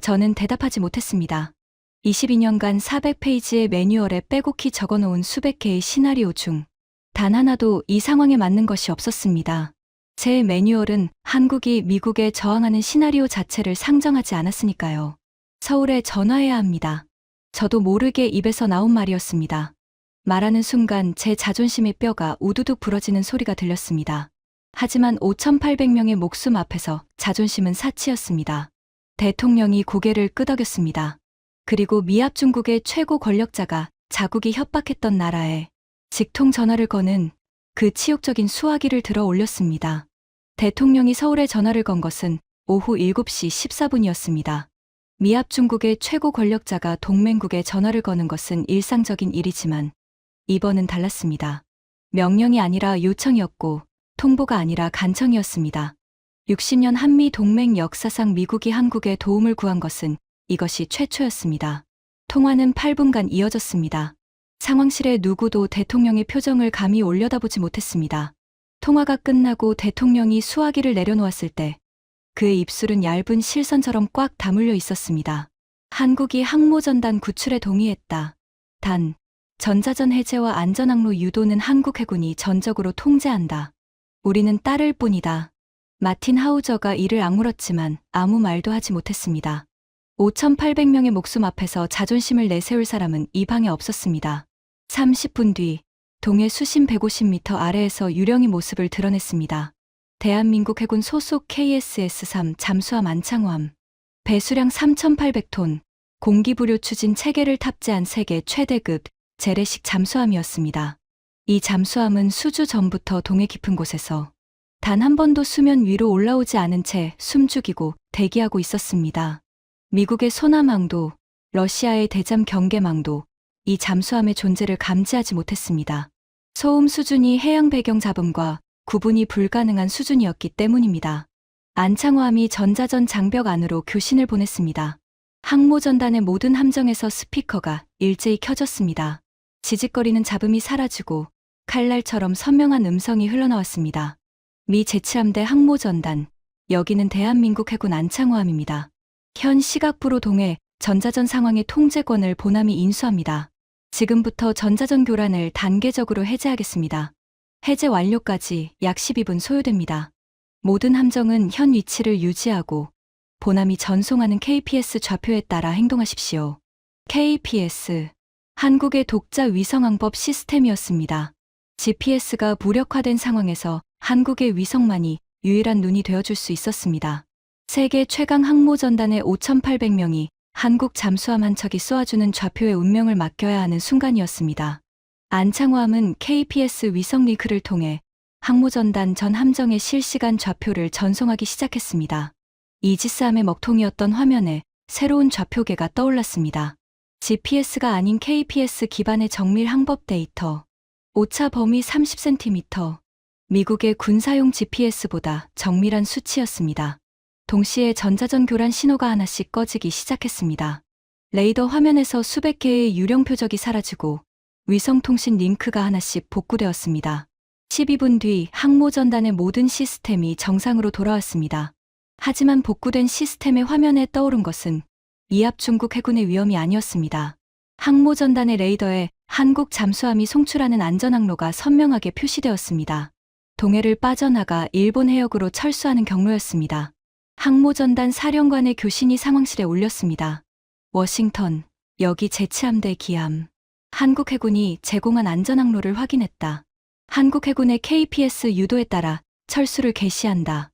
저는 대답하지 못했습니다. 22년간 400페이지의 매뉴얼에 빼곡히 적어놓은 수백 개의 시나리오 중 단 하나도 이 상황에 맞는 것이 없었습니다. 제 매뉴얼은 한국이 미국에 저항하는 시나리오 자체를 상정하지 않았으니까요. 서울에 전화해야 합니다. 저도 모르게 입에서 나온 말이었습니다. 말하는 순간 제 자존심의 뼈가 우두둑 부러지는 소리가 들렸습니다. 하지만 5,800명의 목숨 앞에서 자존심은 사치였습니다. 대통령이 고개를 끄덕였습니다. 그리고 미합 중국의 최고 권력자가 자국이 협박했던 나라에 직통 전화를 거는 그 치욕적인 수화기를 들어 올렸습니다. 대통령이 서울에 전화를 건 것은 오후 7시 14분이었습니다. 미합 중국의 최고 권력자가 동맹국에 전화를 거는 것은 일상적인 일이지만 이번은 달랐습니다. 명령이 아니라 요청이었고 통보가 아니라 간청이었습니다. 60년 한미 동맹 역사상 미국이 한국에 도움을 구한 것은 이것이 최초였습니다. 통화는 8분간 이어졌습니다. 상황실의 누구도 대통령의 표정을 감히 올려다보지 못했습니다. 통화가 끝나고 대통령이 수화기를 내려놓았을 때 그의 입술은 얇은 실선처럼 꽉 다물려 있었습니다. 한국이 항모전단 구출에 동의했다. 단, 전자전 해제와 안전항로 유도는 한국 해군이 전적으로 통제한다. 우리는 따를 뿐이다. 마틴 하우저가 이를 악물었지만 아무 말도 하지 못했습니다. 5,800명의 목숨 앞에서 자존심을 내세울 사람은 이 방에 없었습니다. 30분 뒤 동해 수심 150m 아래에서 유령이 모습을 드러냈습니다. 대한민국 해군 소속 KSS-3 잠수함 안창호함. 배수량 3,800톤, 공기부료 추진 체계를 탑재한 세계 최대급 재래식 잠수함이었습니다. 이 잠수함은 수주 전부터 동해 깊은 곳에서 단 한 번도 수면 위로 올라오지 않은 채 숨죽이고 대기하고 있었습니다. 미국의 소남항도, 러시아의 대잠 경계망도 이 잠수함의 존재를 감지하지 못했습니다. 소음 수준이 해양 배경 잡음과 구분이 불가능한 수준이었기 때문입니다. 안창호함이 전자전 장벽 안으로 교신을 보냈습니다. 항모전단의 모든 함정에서 스피커가 일제히 켜졌습니다. 지직거리는 잡음이 사라지고 칼날처럼 선명한 음성이 흘러나왔습니다. 미 제7함대 항모전단, 여기는 대한민국 해군 안창호함입니다. 현 시각부로 동해 전자전 상황의 통제권을 보남이 인수합니다. 지금부터 전자전 교란을 단계적으로 해제하겠습니다. 해제 완료까지 약 12분 소요됩니다. 모든 함정은 현 위치를 유지하고 보남이 전송하는 KPS 좌표에 따라 행동하십시오. KPS, 한국의 독자 위성항법 시스템이었습니다. GPS가 무력화된 상황에서 한국의 위성만이 유일한 눈이 되어줄 수 있었습니다. 세계 최강 항모전단의 5,800명이 한국 잠수함 한 척이 쏘아주는 좌표의 운명을 맡겨야 하는 순간이었습니다. 안창호함은 KPS 위성 링크를 통해 항모전단 전 함정의 실시간 좌표를 전송하기 시작했습니다. 이지스함의 먹통이었던 화면에 새로운 좌표계가 떠올랐습니다. GPS가 아닌 KPS 기반의 정밀 항법 데이터. 오차 범위 30cm. 미국의 군사용 GPS보다 정밀한 수치였습니다. 동시에 전자전 교란 신호가 하나씩 꺼지기 시작했습니다. 레이더 화면에서 수백 개의 유령 표적이 사라지고 위성통신 링크가 하나씩 복구되었습니다. 12분 뒤 항모전단의 모든 시스템이 정상으로 돌아왔습니다. 하지만 복구된 시스템의 화면에 떠오른 것은 이합 중국 해군의 위험이 아니었습니다. 항모전단의 레이더에 한국 잠수함이 송출하는 안전항로가 선명하게 표시되었습니다. 동해를 빠져나가 일본 해역으로 철수하는 경로였습니다. 항모전단 사령관의 교신이 상황실에 올렸습니다. 워싱턴, 여기 제7함대 기함. 한국 해군이 제공한 안전항로를 확인했다. 한국 해군의 KPS 유도에 따라 철수를 개시한다.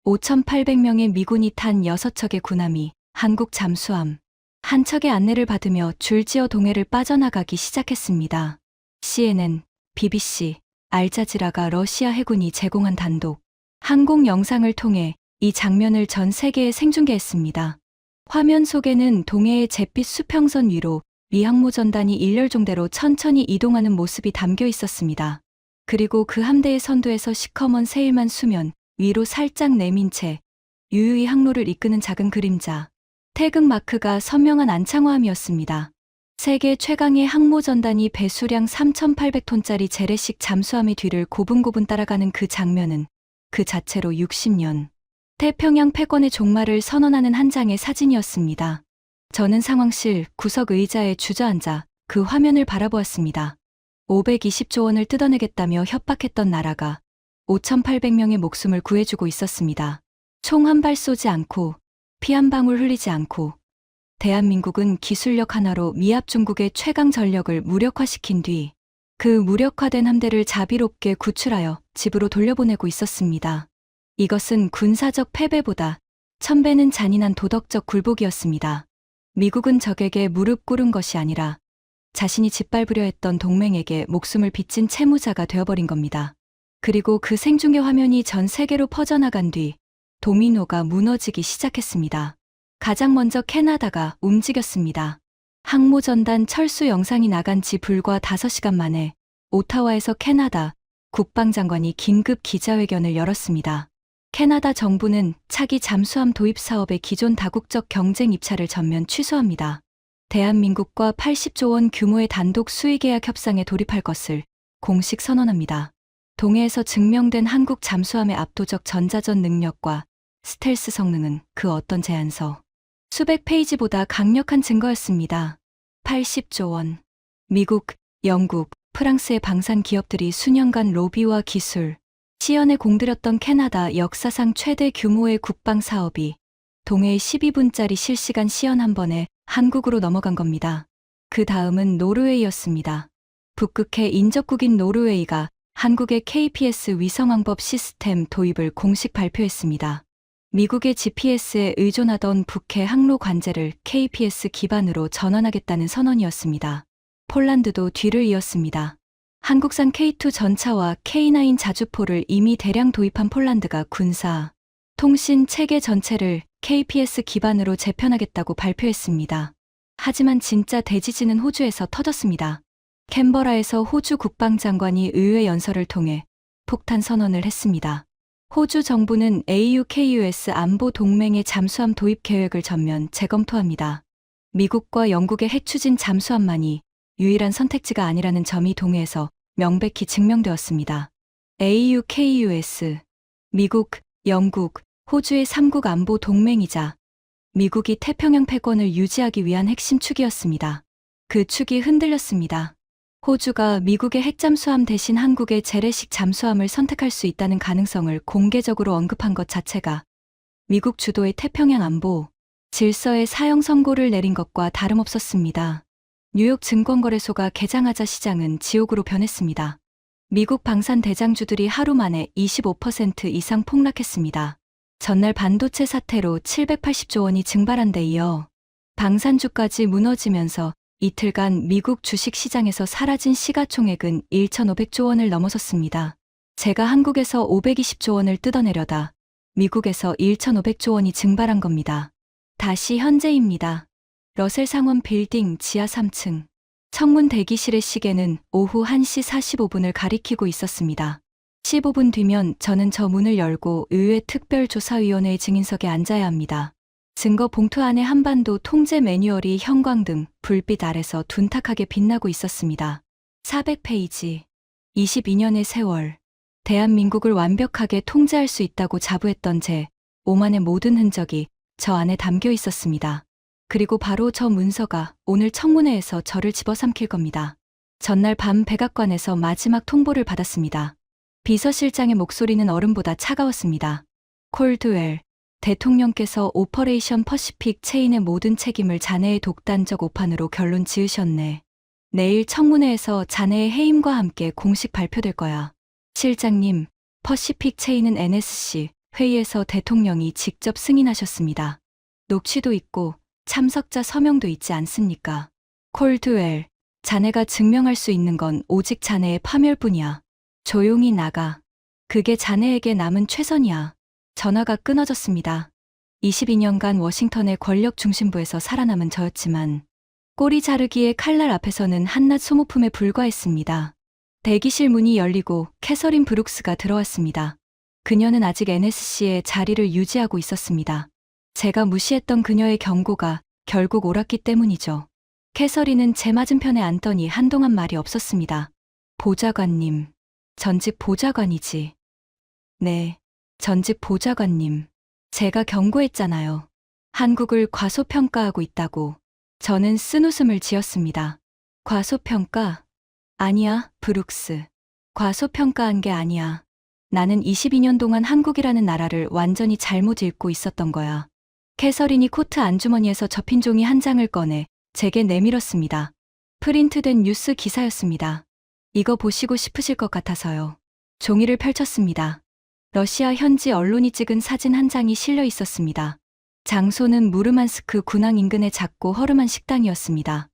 5,800명의 미군이 탄 6척의 군함이 한국 잠수함 한 척의 안내를 받으며 줄지어 동해를 빠져나가기 시작했습니다. CNN, BBC, 알자지라가 러시아 해군이 제공한 단독 항공 영상을 통해 이 장면을 전 세계에 생중계했습니다. 화면 속에는 동해의 잿빛 수평선 위로 미 항모전단이 일렬종대로 천천히 이동하는 모습이 담겨 있었습니다. 그리고 그 함대의 선두에서 시커먼 세일만 수면 위로 살짝 내민 채 유유히 항로를 이끄는 작은 그림자. 태극 마크가 선명한 안창호함이었습니다. 세계 최강의 항모전단이 배수량 3,800톤짜리 재래식 잠수함의 뒤를 고분고분 따라가는 그 장면은 그 자체로 60년 태평양 패권의 종말을 선언하는 한 장의 사진이었습니다. 저는 상황실 구석 의자에 주저앉아 그 화면을 바라보았습니다. 520조 원을 뜯어내겠다며 협박했던 나라가 5,800명의 목숨을 구해주고 있었습니다. 총 한 발 쏘지 않고 피 한 방울 흘리지 않고 대한민국은 기술력 하나로 미합 중국의 최강 전력을 무력화시킨 뒤 그 무력화된 함대를 자비롭게 구출하여 집으로 돌려보내고 있었습니다. 이것은 군사적 패배보다 1000배는 잔인한 도덕적 굴복이었습니다. 미국은 적에게 무릎 꿇은 것이 아니라 자신이 짓밟으려 했던 동맹에게 목숨을 빚진 채무자가 되어버린 겁니다. 그리고 그 생중계 화면이 전 세계로 퍼져나간 뒤 도미노가 무너지기 시작했습니다. 가장 먼저 캐나다가 움직였습니다. 항모전단 철수 영상이 나간 지 불과 5시간 만에 오타와에서 캐나다 국방장관이 긴급 기자회견을 열었습니다. 캐나다 정부는 차기 잠수함 도입 사업의 기존 다국적 경쟁 입찰을 전면 취소합니다. 대한민국과 80조 원 규모의 단독 수의계약 협상에 돌입할 것을 공식 선언합니다. 동해에서 증명된 한국 잠수함의 압도적 전자전 능력과 스텔스 성능은 그 어떤 제안서 수백 페이지보다 강력한 증거였습니다. 80조 원. 미국, 영국, 프랑스의 방산 기업들이 수년간 로비와 기술, 시연에 공들였던 캐나다 역사상 최대 규모의 국방 사업이 동해의 12분짜리 실시간 시연 한 번에 한국으로 넘어간 겁니다. 그 다음은 노르웨이였습니다. 북극해 인접국인 노르웨이가 한국의 KPS 위성왕법 시스템 도입을 공식 발표했습니다. 미국의 GPS에 의존하던 북해 항로 관제를 KPS 기반으로 전환하겠다는 선언이었습니다. 폴란드도 뒤를 이었습니다. 한국산 K2 전차와 K9 자주포를 이미 대량 도입한 폴란드가 군사, 통신 체계 전체를 KPS 기반으로 재편하겠다고 발표했습니다. 하지만 진짜 대지진은 호주에서 터졌습니다. 캔버라에서 호주 국방장관이 의회 연설을 통해 폭탄 선언을 했습니다. 호주 정부는 AUKUS 안보 동맹의 잠수함 도입 계획을 전면 재검토합니다. 미국과 영국의 핵추진 잠수함만이 유일한 선택지가 아니라는 점이 동해에서 명백히 증명되었습니다. AUKUS, 미국, 영국, 호주의 3국 안보 동맹이자 미국이 태평양 패권을 유지하기 위한 핵심 축이었습니다. 그 축이 흔들렸습니다. 호주가 미국의 핵잠수함 대신 한국의 재래식 잠수함을 선택할 수 있다는 가능성을 공개적으로 언급한 것 자체가 미국 주도의 태평양 안보 질서의 사형 선고를 내린 것과 다름없었습니다. 뉴욕 증권거래소가 개장하자 시장은 지옥으로 변했습니다. 미국 방산 대장주들이 하루 만에 25% 이상 폭락했습니다. 전날 반도체 사태로 780조 원이 증발한 데 이어 방산주까지 무너지면서 이틀간 미국 주식시장에서 사라진 시가총액은 1,500조 원을 넘어섰습니다. 제가 한국에서 520조 원을 뜯어내려다 미국에서 1,500조 원이 증발한 겁니다. 다시 현재입니다. 러셀 상원 빌딩 지하 3층. 청문 대기실의 시계는 오후 1시 45분을 가리키고 있었습니다. 15분 뒤면 저는 저 문을 열고 의회 특별조사위원회의 증인석에 앉아야 합니다. 증거 봉투 안에 한반도 통제 매뉴얼이 형광등, 불빛 아래서 둔탁하게 빛나고 있었습니다. 400페이지. 22년의 세월. 대한민국을 완벽하게 통제할 수 있다고 자부했던 제 오만의 모든 흔적이 저 안에 담겨 있었습니다. 그리고 바로 저 문서가 오늘 청문회에서 저를 집어삼킬 겁니다. 전날 밤 백악관에서 마지막 통보를 받았습니다. 비서실장의 목소리는 얼음보다 차가웠습니다. 콜드웰, 대통령께서 오퍼레이션 퍼시픽 체인의 모든 책임을 자네의 독단적 오판으로 결론 지으셨네. 내일 청문회에서 자네의 해임과 함께 공식 발표될 거야. 실장님, 퍼시픽 체인은 NSC 회의에서 대통령이 직접 승인하셨습니다. 녹취도 있고 참석자 서명도 있지 않습니까? 콜드웰, 자네가 증명할 수 있는 건 오직 자네의 파멸뿐이야. 조용히 나가. 그게 자네에게 남은 최선이야. 전화가 끊어졌습니다. 22년간 워싱턴의 권력 중심부에서 살아남은 저였지만 꼬리 자르기의 칼날 앞에서는 한낱 소모품에 불과했습니다. 대기실 문이 열리고 캐서린 브룩스가 들어왔습니다. 그녀는 아직 NSC에 자리를 유지하고 있었습니다. 제가 무시했던 그녀의 경고가 결국 옳았기 때문이죠. 캐서린은 제 맞은편에 앉더니 한동안 말이 없었습니다. 보좌관님. 전직 보좌관이지. 네, 전직 보좌관님. 제가 경고했잖아요. 한국을 과소평가하고 있다고. 저는 쓴웃음을 지었습니다. 과소평가? 아니야, 브룩스. 과소평가한 게 아니야. 나는 22년 동안 한국이라는 나라를 완전히 잘못 읽고 있었던 거야. 캐서린이 코트 안주머니에서 접힌 종이 한 장을 꺼내 제게 내밀었습니다. 프린트된 뉴스 기사였습니다. 이거 보시고 싶으실 것 같아서요. 종이를 펼쳤습니다. 러시아 현지 언론이 찍은 사진 한 장이 실려 있었습니다. 장소는 무르만스크 군항 인근의 작고 허름한 식당이었습니다.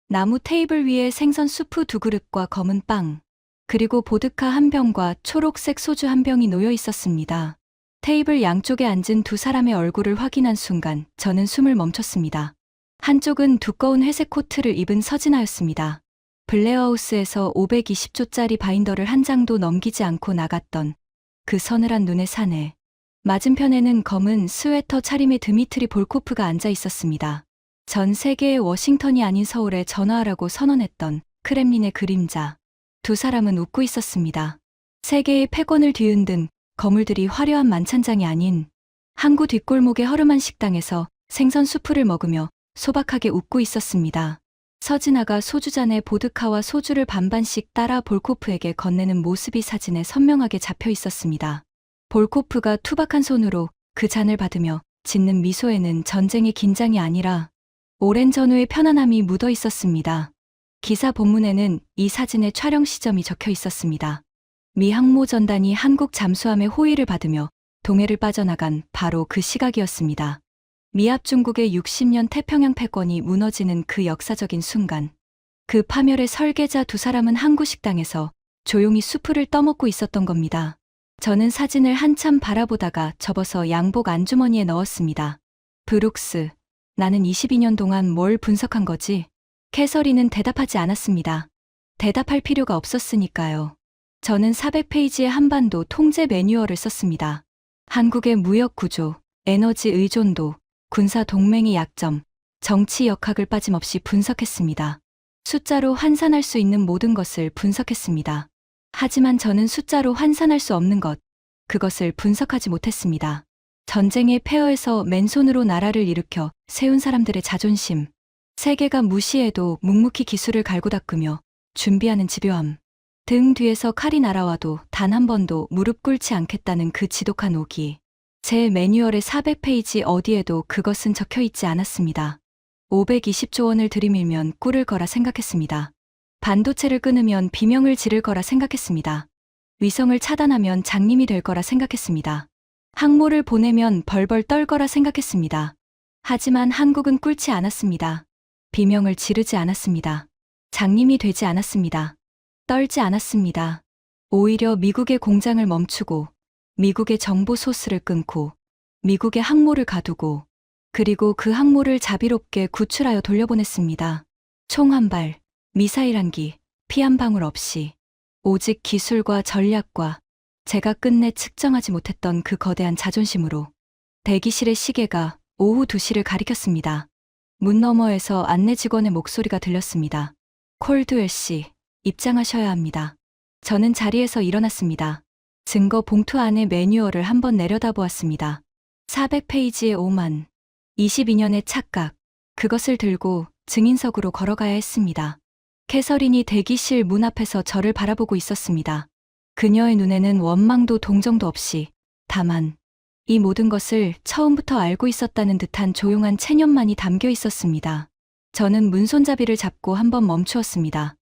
나무 테이블 위에 생선 수프 2그릇과 검은 빵, 그리고 보드카 한 병과 초록색 소주 한 병이 놓여 있었습니다. 테이블 양쪽에 앉은 두 사람의 얼굴을 확인한 순간 저는 숨을 멈췄습니다. 한쪽은 두꺼운 회색 코트를 입은 서진아였습니다. 블레어하우스에서 520조짜리 바인더를 한 장도 넘기지 않고 나갔던 그 서늘한 눈의 사내. 맞은편에는 검은 스웨터 차림의 드미트리 볼코프가 앉아 있었습니다. 전 세계의 워싱턴이 아닌 서울에 전화하라고 선언했던 크렘린의 그림자. 두 사람은 웃고 있었습니다. 세계의 패권을 뒤흔든 거물들이 화려한 만찬장이 아닌 항구 뒷골목의 허름한 식당에서 생선 수프를 먹으며 소박하게 웃고 있었습니다. 서진아가 소주잔에 보드카와 소주를 반반씩 따라 볼코프에게 건네는 모습이 사진에 선명하게 잡혀 있었습니다. 볼코프가 투박한 손으로 그 잔을 받으며 짓는 미소에는 전쟁의 긴장이 아니라 오랜 전후의 편안함이 묻어 있었습니다. 기사 본문에는 이 사진의 촬영 시점이 적혀 있었습니다. 미 항모 전단이 한국 잠수함의 호위를 받으며 동해를 빠져나간 바로 그 시각이었습니다. 미합 중국의 60년 태평양 패권이 무너지는 그 역사적인 순간. 그 파멸의 설계자 두 사람은 항구 식당에서 조용히 수프를 떠먹고 있었던 겁니다. 저는 사진을 한참 바라보다가 접어서 양복 안주머니에 넣었습니다. 브룩스, 나는 22년 동안 뭘 분석한 거지? 캐서린은 대답하지 않았습니다. 대답할 필요가 없었으니까요. 저는 400페이지의 한반도 통제 매뉴얼을 썼습니다. 한국의 무역 구조, 에너지 의존도, 군사 동맹의 약점, 정치 역학을 빠짐없이 분석했습니다. 숫자로 환산할 수 있는 모든 것을 분석했습니다. 하지만 저는 숫자로 환산할 수 없는 것, 그것을 분석하지 못했습니다. 전쟁의 폐허에서 맨손으로 나라를 일으켜 세운 사람들의 자존심, 세계가 무시해도 묵묵히 기술을 갈고 닦으며 준비하는 집요함, 등 뒤에서 칼이 날아와도 단 한 번도 무릎 꿇지 않겠다는 그 지독한 오기. 제 매뉴얼의 400페이지 어디에도 그것은 적혀 있지 않았습니다. 520조 원을 들이밀면 꿇을 거라 생각했습니다. 반도체를 끊으면 비명을 지를 거라 생각했습니다. 위성을 차단하면 장님이 될 거라 생각했습니다. 항모를 보내면 벌벌 떨 거라 생각했습니다. 하지만 한국은 꿇지 않았습니다. 비명을 지르지 않았습니다. 장님이 되지 않았습니다. 떨지 않았습니다. 오히려 미국의 공장을 멈추고 미국의 정보 소스를 끊고 미국의 항모를 가두고 그리고 그 항모를 자비롭게 구출하여 돌려보냈습니다. 총 한 발, 미사일 한 기, 피 한 방울 없이 오직 기술과 전략과 제가 끝내 측정하지 못했던 그 거대한 자존심으로 대기실의 시계가 오후 2시를 가리켰습니다. 문 너머에서 안내 직원의 목소리가 들렸습니다. 콜드웰 씨, 입장하셔야 합니다. 저는 자리에서 일어났습니다. 증거 봉투 안에 매뉴얼을 한번 내려다보았습니다. 400페이지의 오만, 22년의 착각, 그것을 들고 증인석으로 걸어가야 했습니다. 캐서린이 대기실 문 앞에서 저를 바라보고 있었습니다. 그녀의 눈에는 원망도 동정도 없이 다만 이 모든 것을 처음부터 알고 있었다는 듯한 조용한 체념만이 담겨 있었습니다. 저는 문손잡이를 잡고 한번 멈추었습니다.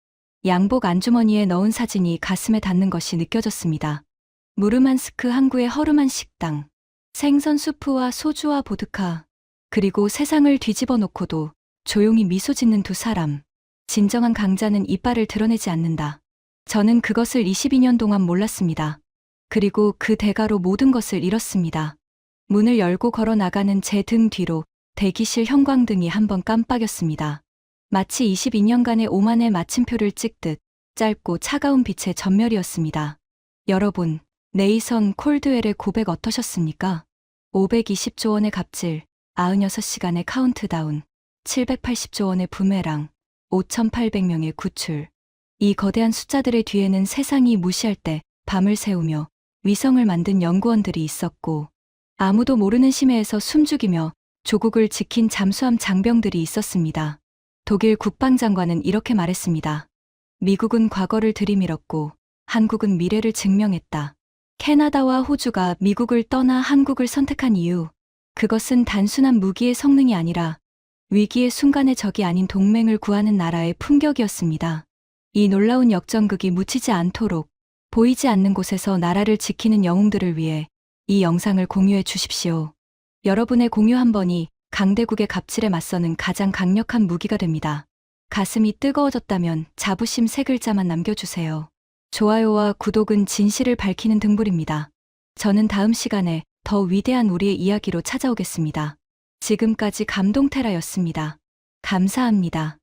양복 안주머니에 넣은 사진이 가슴에 닿는 것이 느껴졌습니다. 무르만스크 항구의 허름한 식당, 생선 수프와 소주와 보드카, 그리고 세상을 뒤집어 놓고도 조용히 미소 짓는 두 사람. 진정한 강자는 이빨을 드러내지 않는다. 저는 그것을 22년 동안 몰랐습니다. 그리고 그 대가로 모든 것을 잃었습니다. 문을 열고 걸어 나가는 제 등 뒤로 대기실 형광등이 한번 깜빡였습니다. 마치 22년간의 오만의 마침표를 찍듯 짧고 차가운 빛의 전멸이었습니다. 여러분, 네이선 콜드웰의 고백 어떠셨습니까? 520조 원의 갑질, 96시간의 카운트다운, 780조 원의 부메랑, 5,800명의 구출. 이 거대한 숫자들의 뒤에는 세상이 무시할 때 밤을 새우며 위성을 만든 연구원들이 있었고 아무도 모르는 심해에서 숨죽이며 조국을 지킨 잠수함 장병들이 있었습니다. 독일 국방장관은 이렇게 말했습니다. 미국은 과거를 들이밀었고 한국은 미래를 증명했다. 캐나다와 호주가 미국을 떠나 한국을 선택한 이유, 그것은 단순한 무기의 성능이 아니라 위기의 순간의 적이 아닌 동맹을 구하는 나라의 품격이었습니다. 이 놀라운 역전극이 묻히지 않도록 보이지 않는 곳에서 나라를 지키는 영웅들을 위해 이 영상을 공유해 주십시오. 여러분의 공유 한 번이 강대국의 갑질에 맞서는 가장 강력한 무기가 됩니다. 가슴이 뜨거워졌다면 자부심 3글자만 남겨주세요. 좋아요와 구독은 진실을 밝히는 등불입니다. 저는 다음 시간에 더 위대한 우리의 이야기로 찾아오겠습니다. 지금까지 감동테라였습니다. 감사합니다.